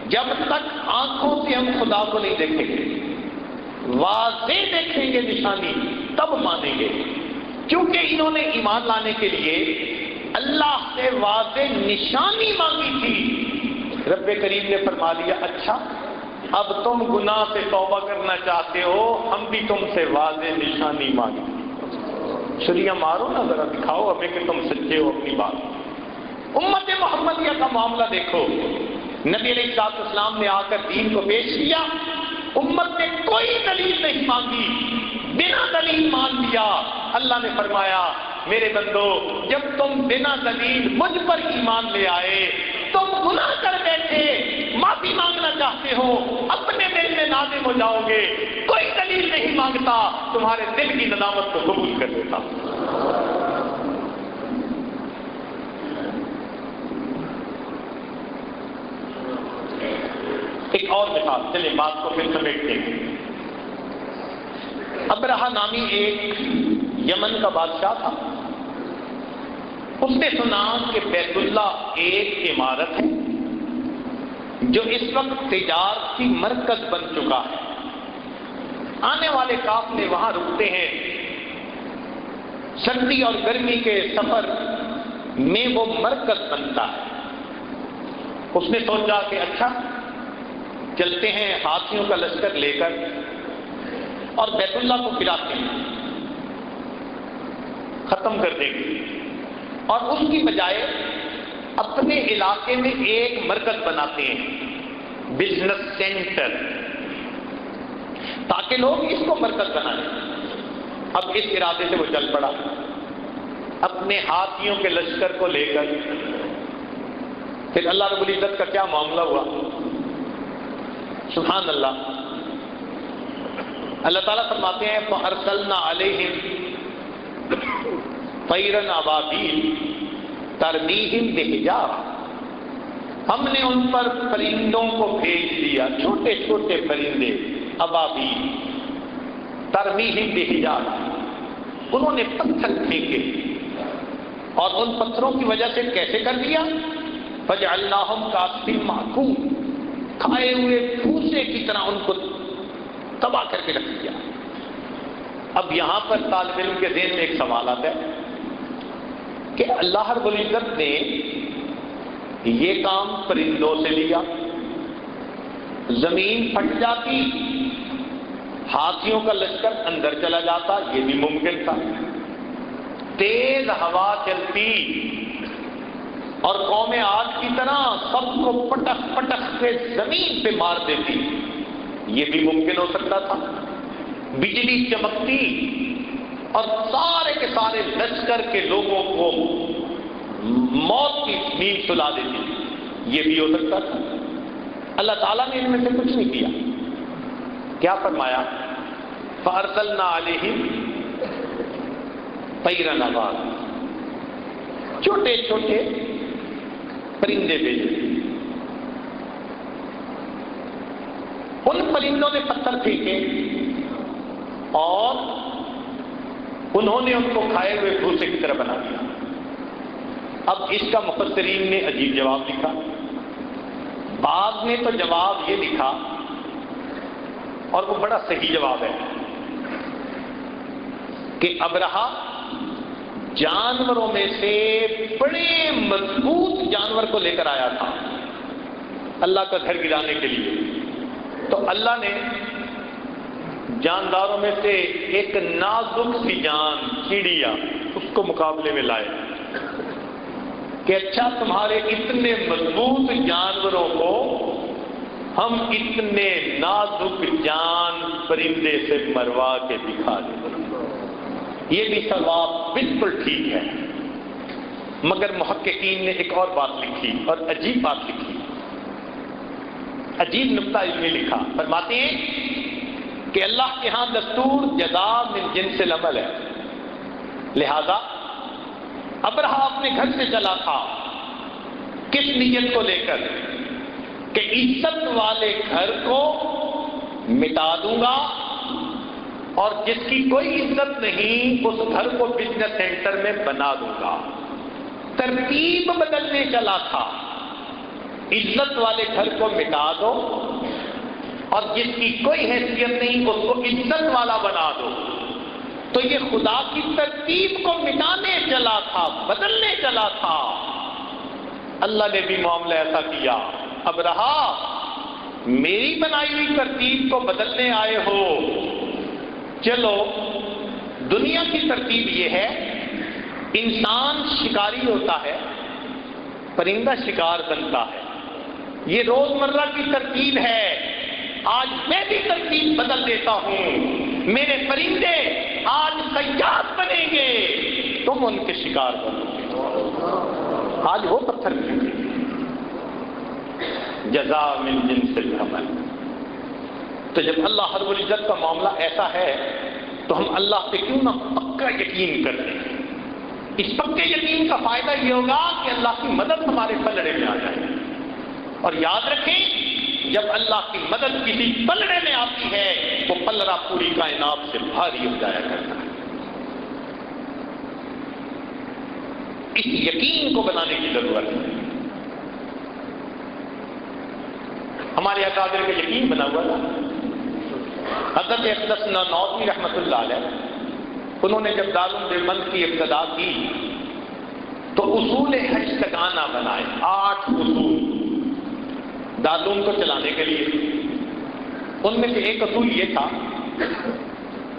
جب تک آنکھوں سے ہم خدا کو نہیں دیکھیں گے، واضح دیکھیں گے نشانی تب مانیں گے۔ کیونکہ انہوں نے ایمان لانے کے لیے اللہ سے واضح نشانی مانگی تھی، رب کریم نے فرما دیا اچھا اب تم گناہ سے توبہ کرنا چاہتے ہو، ہم بھی تم سے واضح نشانی مانگیں، چھریاں مارو نا ذرا، دکھاؤ ہمیں کہ تم سچے ہو اپنی بات۔ امت محمدیہ کا معاملہ دیکھو، نبی علیہ السلام نے آ کر دین کو پیش کیا، امت نے کوئی دلیل نہیں مانگی، بنا دلیل مان لیا۔ اللہ نے فرمایا میرے بندو جب تم بنا دلیل مجھ پر ایمان لے آئے، تم گناہ کر بیٹھے، معافی مانگنا چاہتے ہو، اپنے دل میں نادم ہو جاؤ گے، کوئی دلیل نہیں مانگتا، تمہارے دل کی ندامت کو قبول کر دیتا۔ ایک اور مثال، چلیں بات کو پھر سمیٹتے ہیں۔ ابرہہ نامی ایک یمن کا بادشاہ تھا، اس نے سنا کہ بیت اللہ ایک عمارت ہے جو اس وقت تجارتی مرکز بن چکا ہے، آنے والے قافلے وہاں رکتے ہیں، سردی اور گرمی کے سفر میں وہ مرکز بنتا ہے۔ اس نے سوچا کہ اچھا چلتے ہیں ہاتھیوں کا لشکر لے کر اور بیت اللہ کو گراتے ہیں، ختم کر دیں گے، اور اس کی بجائے اپنے علاقے میں ایک مرکز بناتے ہیں، بزنس سینٹر، تاکہ لوگ اس کو مرکز بنائیں۔ اب اس ارادے سے وہ چل پڑا اپنے ہاتھیوں کے لشکر کو لے کر۔ پھر اللہ رب العزت کا کیا معاملہ ہوا، سبحان اللہ، اللہ تعالیٰ فرماتے ہیں فَأَرْسَلْنَا عَلَيْهِمْ طَيْرًا أَبَابِيلَ تَرْمِيهِمْ بِحِجَارَةٍ، ہم نے ان پر پرندوں کو بھیج دیا، چھوٹے چھوٹے پرندے، ابابیل، ترمیہم بحجارہ، انہوں نے پتھر پھینکے، اور ان پتھروں کی وجہ سے کیسے کر دیا، فَجَعَلْنَاهُمْ كَعَصْفٍ مَأْكُولٍ، کھائے ہوئے پھوسے کی طرح ان کو تباہ کر کے رکھ دیا۔ اب یہاں پر طالب علم کے ذہن میں ایک سوال آتا ہے کہ اللہ رب العزت نے یہ کام پرندوں سے لیا، زمین پھٹ جاتی، ہاتھیوں کا لشکر اندر چلا جاتا، یہ بھی ممکن تھا، تیز ہوا چلتی اور قوم عاد کی طرح سب کو پٹخ پٹخ کے زمین پہ مار دیتی، یہ بھی ممکن ہو سکتا تھا، بجلی چمکتی اور سارے کے سارے لشکر کے لوگوں کو موت کی نیند سلا دیتی، یہ بھی ہو سکتا تھا۔ اللہ تعالیٰ نے ان میں سے کچھ نہیں کیا، کیا فرمایا، فَأَرْسَلْنَا عَلَيْهِمْ طَيْرًا أَبَابِيلَ، چھوٹے چھوٹے پرندے بھیجے۔ ان پرندوں نے پتھر پھینکے اور انہوں نے ان کو کھائے ہوئے بھوسے کی طرح بنا دیا۔ اب اس کا مفسرین نے عجیب جواب لکھا، بعض نے تو جواب یہ لکھا اور وہ بڑا صحیح جواب ہے کہ ابرہہ جانوروں میں سے بڑے مضبوط جانور کو لے کر آیا تھا اللہ کا گھر گرانے کے لیے، تو اللہ نے جانداروں میں سے ایک نازک سی جان چڑیا اس کو مقابلے میں لائے کہ اچھا تمہارے اتنے مضبوط جانوروں کو ہم اتنے نازک جان پرندے سے مروا کے دکھا دیں، یہ بھی ثواب بالکل ٹھیک ہے۔ مگر محققین نے ایک اور بات لکھی اور عجیب بات لکھی، عجیب نکتہ علمی لکھا۔ فرماتے ہیں کہ اللہ کے ہاں دستور جزاء من جنس العمل ہے، لہذا ابرہہ اپنے گھر سے چلا تھا کس نیت کو لے کر کہ عزت والے گھر کو مٹا دوں گا اور جس کی کوئی عزت نہیں اس گھر کو بزنس سینٹر میں بنا دوں گا۔ ترتیب بدلنے چلا تھا، عزت والے گھر کو مٹا دو اور جس کی کوئی حیثیت نہیں اس کو عزت والا بنا دو۔ تو یہ خدا کی ترتیب کو مٹانے چلا تھا، بدلنے چلا تھا۔ اللہ نے بھی معاملہ ایسا کیا، اب رہا میری بنائی ہوئی ترتیب کو بدلنے آئے ہو، چلو دنیا کی ترتیب یہ ہے، انسان شکاری ہوتا ہے، پرندہ شکار بنتا ہے، یہ روزمرہ کی ترتیب ہے۔ آج میں بھی ترتیب بدل دیتا ہوں، میرے پرندے آج صیاد بنیں گے، تم ان کے شکار بنو گے، آج وہ پتھر ملیں گے۔ جزاء من جنس العمل۔ تو جب اللہ رب العزت کا معاملہ ایسا ہے تو ہم اللہ پہ کیوں نہ پکا یقین کرتے ہیں؟ اس پکے یقین کا فائدہ یہ ہوگا کہ اللہ کی مدد ہمارے پلڑے میں آ جائے، اور یاد رکھیں جب اللہ کی مدد کسی پلڑے میں آتی ہے وہ پلڑا پوری کائنات سے بھاری ہو جایا کرتا ہے۔ اس یقین کو بنانے کی ضرورت ہے۔ ہمارے اکابر کا یقین بنا ہوا تھا۔ حضرت اقدس نانوتوی رحمۃ اللہ علیہ، انہوں نے جب دارالعلوم دیوبند کی ابتدا کی تو اصول 8 بنائے، 8 اصول دارالعلوم کو چلانے کے لیے۔ ان میں سے ایک اصول یہ تھا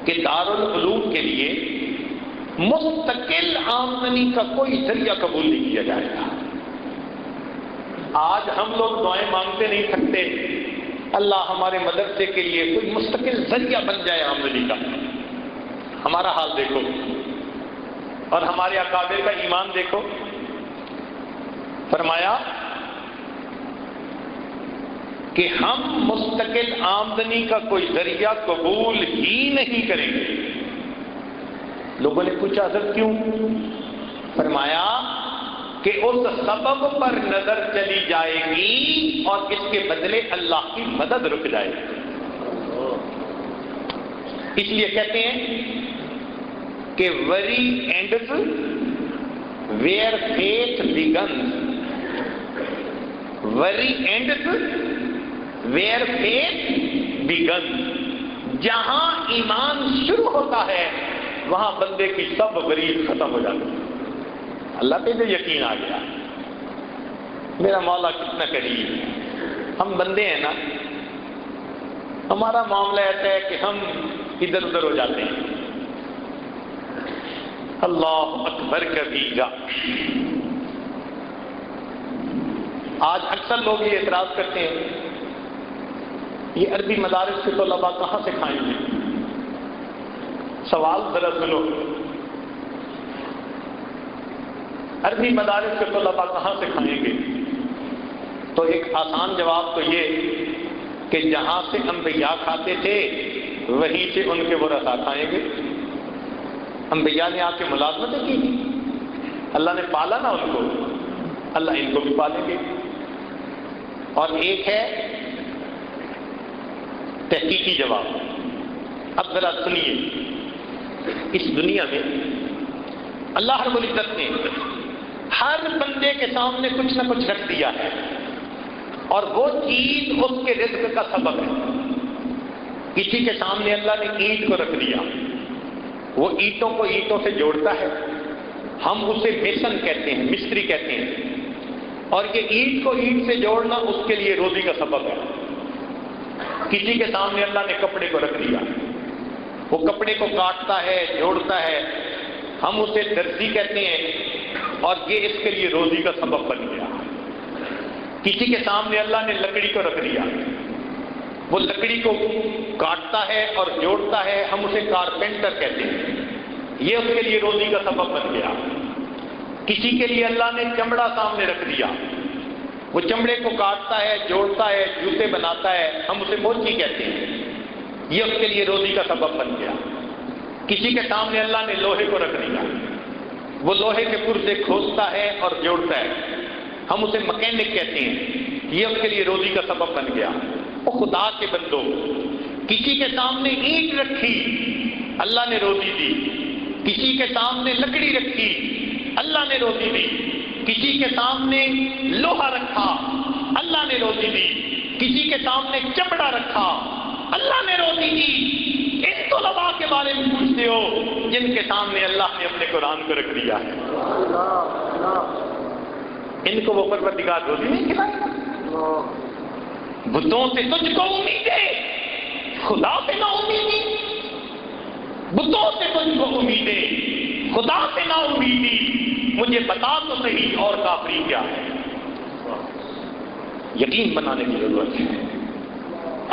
کہ دارالعلوم کے لیے مستقل آمدنی کا کوئی ذریعہ قبول نہیں کیا جائے گا۔ آج ہم لوگ دعائیں مانگتے نہیں تھکتے، اللہ ہمارے مدرسے کے لیے کوئی مستقل ذریعہ بن جائے آمدنی کا۔ ہمارا حال دیکھو اور ہمارے اکابر کا ایمان دیکھو۔ فرمایا کہ ہم مستقل آمدنی کا کوئی ذریعہ قبول ہی نہیں کریں گے۔ لوگوں نے پوچھا حضرت کیوں؟ فرمایا کہ اس سبب پر نظر چلی جائے گی اور اس کے بدلے اللہ کی مدد رک جائے گی۔ اس لیے کہتے ہیں کہ worry ends where faith begins، worry ends where faith begins۔ جہاں ایمان شروع ہوتا ہے وہاں بندے کی سب وری ختم ہو جاتی ہے۔ اللہ پہ جو یقین آ گیا، میرا مولا کتنا قریب ہے۔ ہم بندے ہیں نا، ہمارا معاملہ ایسا ہے کہ ہم ادھر ادھر ہو جاتے ہیں۔ اللہ اکبر کبیرہ۔ آج اکثر لوگ یہ اعتراض کرتے ہیں یہ عربی مدارس سے طلباء کہاں سے کھائیں گے؟ سوال ذرا سنو، عربی مدارس سے طلباء کہاں سے کھائیں گے؟ تو ایک آسان جواب تو یہ کہ جہاں سے انبیاء کھاتے تھے وہیں سے ان کے ورثاء کھائیں گے۔ انبیاء نے آ کے ملازمتیں کی، اللہ نے پالا نا ان کو، اللہ ان کو بھی پالیں گے۔ اور ایک ہے تحقیقی جواب۔ اب ذرا سنیے، اس دنیا میں اللہ رب العزت نے ہر بندے کے سامنے کچھ نہ کچھ رکھ دیا ہے، اور وہ چیز اس کے رزق کا سبب ہے۔ کسی کے سامنے اللہ نے اینٹ کو رکھ دیا، وہ اینٹوں کو اینٹوں سے جوڑتا ہے، ہم اسے میسن کہتے ہیں، مستری کہتے ہیں، اور یہ اینٹ کو اینٹ سے جوڑنا اس کے لیے روزی کا سبب ہے۔ کسی کے سامنے اللہ نے کپڑے کو رکھ دیا، وہ کپڑے کو کاٹتا ہے، جوڑتا ہے، ہم اسے درزی کہتے ہیں، اور یہ اس کے لیے روزی کا سبب بن گیا۔ کسی کے سامنے اللہ نے لکڑی کو رکھ دیا، وہ لکڑی کو کاٹتا ہے اور جوڑتا ہے، ہم اسے کارپینٹر کہتے ہیں، یہ اس کے لیے روزی کا سبب بن گیا۔ کسی کے لیے اللہ نے چمڑا سامنے رکھ دیا، وہ چمڑے کو کاٹتا ہے، جوڑتا ہے، جوتے بناتا ہے، ہم اسے موچی کہتے ہیں، یہ اس کے لیے روزی کا سبب بن گیا۔ کسی کے سامنے اللہ نے لوہے کو رکھ دیا، وہ لوہے کے پرزے کھودتا ہے اور جوڑتا ہے، ہم اسے مکینک کہتے ہیں، یہ اس کے لیے روزی کا سبب بن گیا۔ وہ خدا کے بندو، کسی کے سامنے اینٹ رکھی، اللہ نے روزی دی، کسی کے سامنے لکڑی رکھی، اللہ نے روزی دی، کسی کے سامنے لوہا رکھا، اللہ نے روزی دی، کسی کے سامنے چمڑا رکھا، اللہ نے روزی دی۔ ان طلباء کے بارے میں پوچھتے ہو جن کے سامنے اللہ نے اپنے قرآن کو رکھ دیا ہے، ان کو وہ پروردگار روزی نہیں کھلائے گا؟ بتوں سے تجھ کو امیدیں، خدا سے نہ امیدی، بتوں سے تجھ کو امیدیں، خدا سے نہ امیدی، مجھے بتا تو صحیح اور کافری کیا ہے۔ یقین بنانے کی ضرورت ہے۔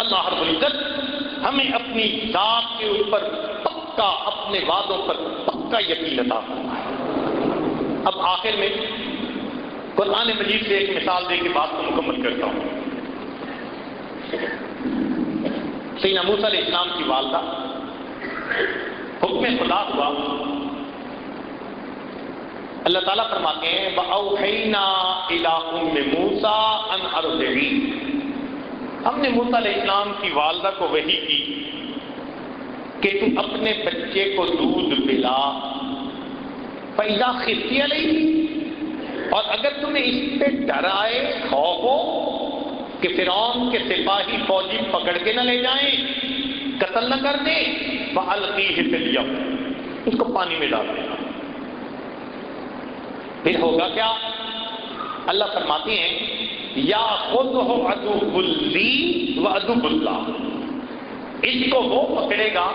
اللہ رب العزت ہمیں اپنی ذات کے اوپر پکا، اپنے وعدوں پر پکا یقین عطا فرمائے۔ اب آخر میں قرآن مجید سے ایک مثال دے کے بات کو مکمل کرتا ہوں۔ سیدنا موسیٰ علیہ السلام کی والدہ، حکم خدا ہوا، اللہ تعالیٰ فرماتے ہیں وَأَوْحَيْنَا إِلَىٰ أُمِّ مُوسَىٰ أَنْ أَرْضِعِيهِ، ہم نے موسیٰ علیہ السلام کی والدہ کو وحی کی کہ تم اپنے بچے کو دودھ پلا، فَإِذَا خِفْتِ عَلَيْهِ، اور اگر تمہیں اس پہ ڈر آئے، خوف ہو کہ فرعون کے سپاہی فوجی پکڑ کے نہ لے جائیں، قتل نہ کر دیں، فَأَلْقِيهِ فِي الْيَمِّ، اس کو پانی میں ڈال دینا۔ پھر ہوگا کیا؟ اللہ فرماتے ہیں یَأْخُذْهُ عَدُوٌّ لِّي وَعَدُوٌّ لَّهُ، اس کو وہ پکڑے گا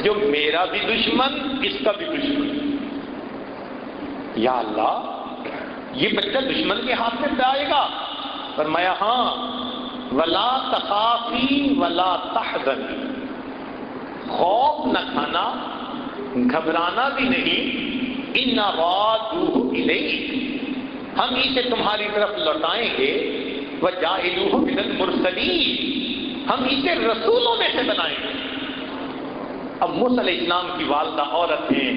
جو میرا بھی دشمن، اس کا بھی دشمن۔ یا اللہ، یہ بچہ دشمن کے ہاتھ میں جائے گا؟ فرمایا ہاں، وَلَا تَخَافِي وَلَا تَحْزَنِي، خوف نہ کھانا، گھبرانا بھی نہیں، اِنَّا رَادُوهُ إِلَيْكَ، ہم اسے تمہاری طرف لوٹائیں گے، وَجَاعِلُوهُ مِنَ الْمُرْسَلِينَ، ہم اسے رسولوں میں سے بنائیں گے۔ اب موسیٰ علیہ السلام کی والدہ عورت ہیں،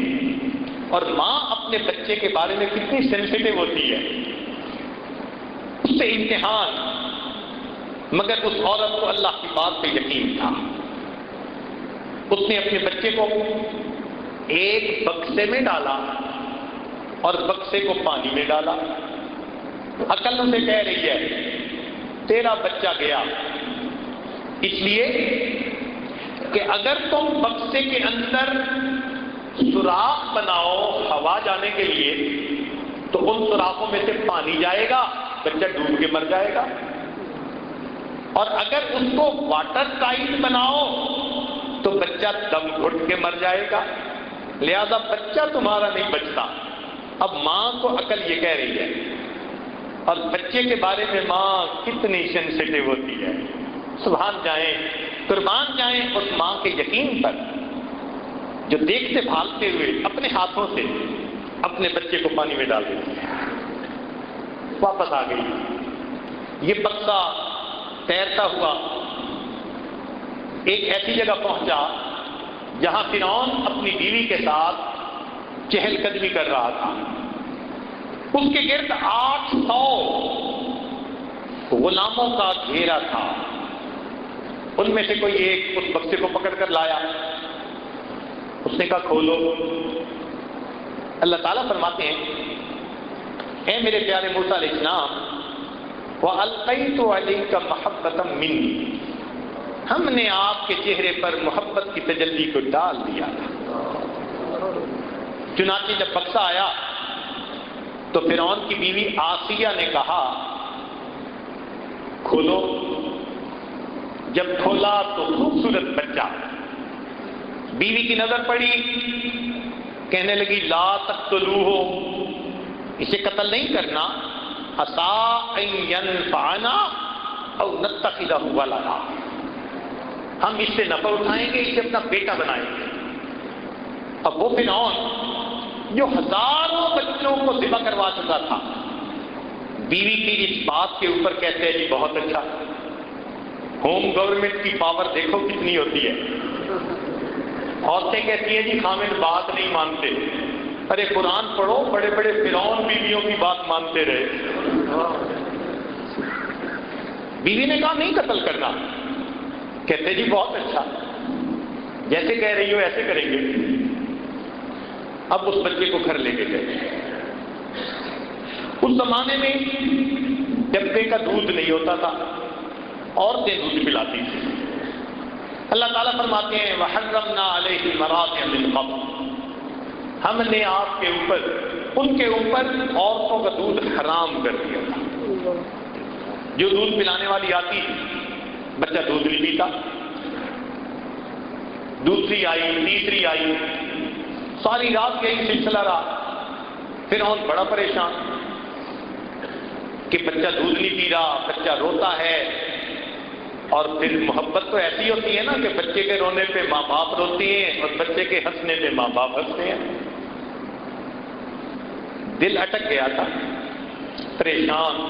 اور ماں اپنے بچے کے بارے میں کتنی سینسیٹیو ہوتی ہے، اس سے امتحان، مگر اس عورت کو اللہ کی بات پہ یقین تھا۔ اس نے اپنے بچے کو ایک بکسے میں ڈالا اور بکسے کو پانی میں ڈالا۔ عقل اسے کہہ رہی ہے تیرا بچہ گیا، اس لیے کہ اگر تم بکسے کے اندر سوراخ بناؤ ہوا جانے کے لیے تو ان سوراخوں میں سے پانی جائے گا، بچہ ڈوب کے مر جائے گا، اور اگر اس کو واٹر ٹائٹ بناؤ تو بچہ دم گھٹ کے مر جائے گا، لہذا بچہ تمہارا نہیں بچتا۔ اب ماں کو عقل یہ کہہ رہی ہے، اور بچے کے بارے میں ماں کتنی سینسیٹیو ہوتی ہے۔ سبحان جائیں، قربان جائیں اس ماں کے یقین پر جو دیکھتے بھالتے ہوئے اپنے ہاتھوں سے اپنے بچے کو پانی میں ڈال دیتی ہے۔ واپس آ گئی، یہ بکسا تیرتا ہوا ایک ایسی جگہ پہنچا جہاں فرعون اپنی بیوی کے ساتھ چہل قدمی کر رہا تھا۔ اس کے گرد 800 غلاموں کا گھیرا تھا، ان میں سے کوئی ایک اس بکسے کو پکڑ کر لایا، اس نے کہا کھولو۔ اللہ تعالیٰ فرماتے ہیں اے میرے پیارے موسیٰ علیہ السلام، وَأَلْقَيْتُ عَلَيْكَ مَحَبَّةً مِّنِّي، ہم نے آپ کے چہرے پر محبت کی تجلی کو ڈال دیا تھا۔ چنانچہ جب بکسا آیا تو فرعون کی بیوی آسیہ نے کہا کھولو۔ جب کھولا تو خوبصورت بچہ، بیوی کی نظر پڑی، کہنے لگی لا تقتلوہ، اسے قتل نہیں کرنا، عسیٰ ان ینفعنا او نتخذہ ولدا، ہم اس سے نفع اٹھائیں گے، اسے اپنا بیٹا بنائیں گے۔ اب وہ فرعون جو ہزاروں بچوں لوگوں کو ذبح کروا چکا تھا. بیوی کی اس بات کے اوپر کہتے ہیں جی بہت اچھا. ہوم گورنمنٹ کی پاور دیکھو کتنی ہوتی ہے. عورتیں کہتی ہیں جی خامد بات نہیں مانتے. ارے قرآن پڑھو، بڑے بڑے فرعون بیویوں کی بات مانتے رہے. بیوی نے کہا نہیں قتل کرنا. کہتے جی بہت اچھا، جیسے کہہ رہی ہو ایسے کریں گے. اب اس بچے کو گھر لے کے گئے. اس زمانے میں ڈبے کا دودھ نہیں ہوتا تھا، عورتیں دودھ پلاتی تھیں. اللہ تعالیٰ فرماتے ہیں وَحَرَّمْنَا عَلَيْهِ الْمَرَاضِعَ مِنْ قَبْلُ، ہم نے آپ کے اوپر، ان کے اوپر عورتوں کا دودھ حرام کر دیا تھا. جو دودھ پلانے والی آتی بچہ دودھ نہیں پیتا. دوسری آئی، تیسری آئی، ساری رات یہی سلسلہ رہا. فرعون بڑا پریشان کہ بچہ دودھ نہیں پی رہا، بچہ روتا ہے. اور پھر محبت تو ایسی ہوتی ہے نا کہ بچے کے رونے پہ ماں باپ روتے ہیں اور بچے کے ہنسنے پہ ماں باپ ہنستے ہیں. دل اٹک گیا تھا، پریشان.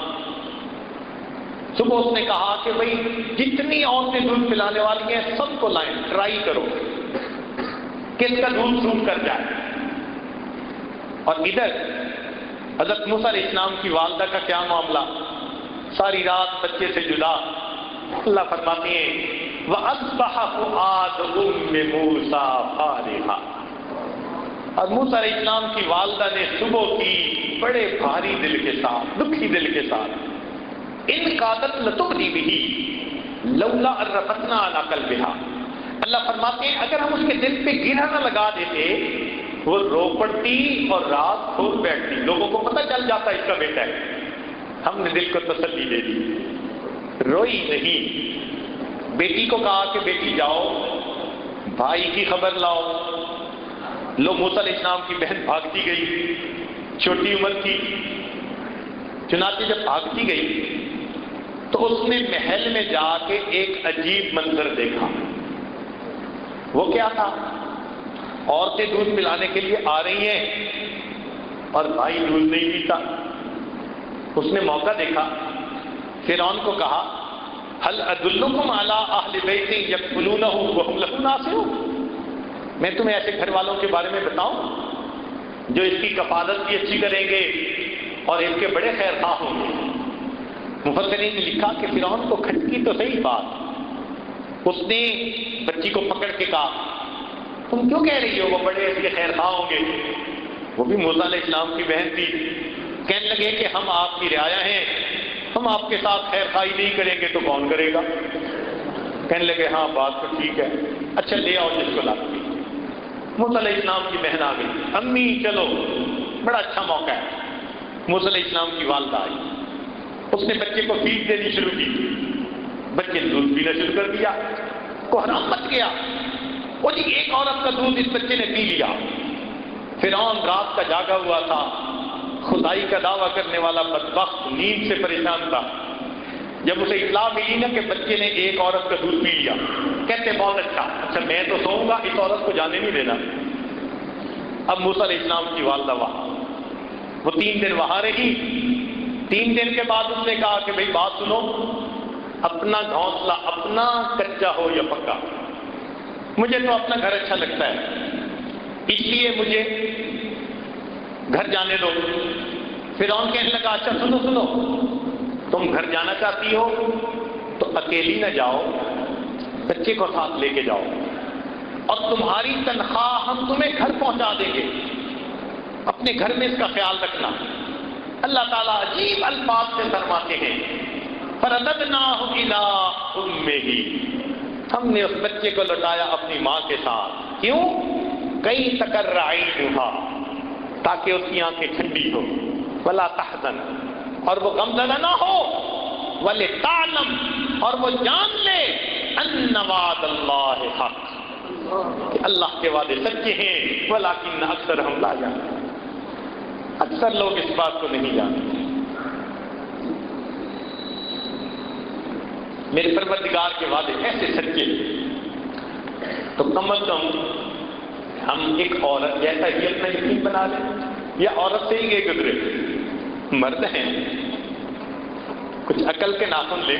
صبح اس نے کہا کہ بھئی جتنی عورتیں دودھ پلانے والی ہیں سب کو لائیں، ٹرائی کرو کس کا دودھ سوٹ کر جائے. اور ادھر حضرت موسیٰ علیہ السلام کی والدہ کا کیا معاملہ، ساری رات بچے سے جدا. اللہ فرماتے ہیں وَأَصْبَحَ فُؤَادُ أُمِّ مُوسَىٰ فَارِغًا، اور موسیٰ علیہ السلام کی والدہ نے صبح کی بڑے بھاری دل کے ساتھ، دکھی دل کے ساتھ، ان قادت لتبدی بھی لولا ان ربطنا علی قلبہا. اللہ فرماتے ہیں اگر ہم اس کے دل پہ گرہ نہ لگا دیتے وہ رو پڑتی اور رات کھول بیٹھتی، لوگوں کو پتہ چل جاتا اس کا بیٹا ہے. ہم نے دل کو تسلی دے دی، روئی نہیں. بیٹی کو کہا کہ بیٹی جاؤ بھائی کی خبر لاؤ. لو موسیٰ علیہ السلام کی بہن بھاگتی گئی، چھوٹی عمر کی. چنانچہ جب بھاگتی گئی تو اس نے محل میں جا کے ایک عجیب منظر دیکھا. وہ کیا تھا؟ عورتیں دودھ پلانے کے لیے آ رہی ہیں اور بھائی دودھ نہیں پیتا. اس نے موقع دیکھا، فرعون کو کہا هل ادلکم علی اہل بیت یکفلونہ وہم لہ ناصحون، میں تمہیں ایسے گھر والوں کے بارے میں بتاؤں جو اس کی کفالت بھی اچھی کریں گے اور اس کے بڑے خیر خواہ ہوں گے. مفسرین نے لکھا کہ فرعون کو کھٹکی تو صحیح بات. اس نے بچی کو پکڑ کے کہا تم کیوں کہہ رہی ہو وہ بڑے اس کے خیر خواہ ہوں گے؟ وہ بھی موسیٰ علیہ السلام کی بہن تھی. کہنے لگے کہ ہم آپ کی رعایا ہیں، ہم آپ کے ساتھ خیر خواہی نہیں کریں گے تو کون کرے گا؟ کہنے لگے ہاں بات تو ٹھیک ہے، اچھا لے آؤ جس کو لاتی. موسیٰ علیہ السلام کی بہن آ گئی، امی چلو بڑا اچھا موقع ہے. موسیٰ علیہ السلام کی والدہ آئی، اس نے بچے کو فیڈ دینی شروع کی. بچے نے دودھ پینا شروع کر دیا. کوہرام مچ گیا، وہ جی ایک عورت کا دودھ اس بچے نے پی لیا. فرعون رات کا جاگا ہوا تھا، خدائی کا دعویٰ کرنے والا بدبخت نیند سے پریشان تھا. جب اسے اطلاع ملی نا کہ بچے نے ایک عورت کا دودھ پی لیا، کہتے بہت اچھا میں تو سوؤں گا، اس عورت کو جانے نہیں دینا. اب موسیٰ علیہ السلام کی والدہ وہاں، وہ 3 دن وہاں رہی. 3 دن کے بعد اس نے کہا کہ بھئی بات سنو، اپنا گھونسلہ اپنا کچا ہو یا پکا، مجھے تو اپنا گھر اچھا لگتا ہے، اس لیے مجھے گھر جانے دو. فرعون کہنے لگا اچھا سنو، تم گھر جانا چاہتی ہو تو اکیلی نہ جاؤ، بچے کو ساتھ لے کے جاؤ، اور تمہاری تنخواہ ہم تمہیں گھر پہنچا دیں گے، اپنے گھر میں اس کا خیال رکھنا. اللہ تعالیٰ عجیب الفاظ سے فرماتے ہیں فَرَدَدْنَاهُ إِلَىٰ أُمِّهِ، ہم نے اس بچے کو لوٹایا اپنی ماں کے ساتھ. کیوں؟ کئی تقر عینها، تاکہ اس کی آنکھیں ٹھنڈی ہو، ولا تحزن، اور وہ غمزدہ نہ ہو، وَلِتَعْلَمْ، اور وہ جان لے أَنَّ وَعْدَ اللَّهِ حق، کہ اللہ کے وعدے سچے ہیں، وَلَكِنَّ أَكْثَرَهُمْ لَا يَعْلَمُونَ، اکثر لوگ اس بات کو نہیں جانتے. میرے پروردگار کے وعدے ایسے سچے، تو کم از کم ہم ایک عورت جیسا ہی اپنا یقین بنا لیں. یا عورت سے ہی گئے گزرے؟ مرد ہیں، کچھ عقل کے ناخن لے،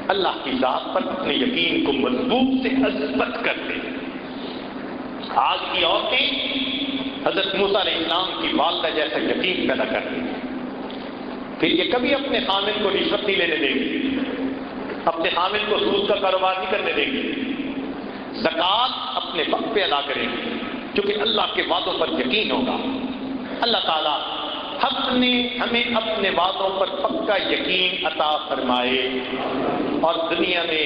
اللہ کی ذات پر اپنے یقین کو مضبوط سے اثبت کر دیں۔ آج کی عورتیں حضرت موسیٰ علیہ السلام کی والدہ جیسا یقین پیدا کر دیں، پھر یہ کبھی اپنے خامن کو رشوت نہیں لینے دیں گی، اپنے خامن کو سود کا کاروبار نہیں کرنے دیں گی، زکوٰۃ اپنے وقت پہ ادا کریں گی، کیونکہ اللہ کے وعدوں پر یقین ہوگا۔ اللہ تعالیٰ ہمیں اپنے وعدوں پر پکا یقین عطا فرمائے، اور دنیا میں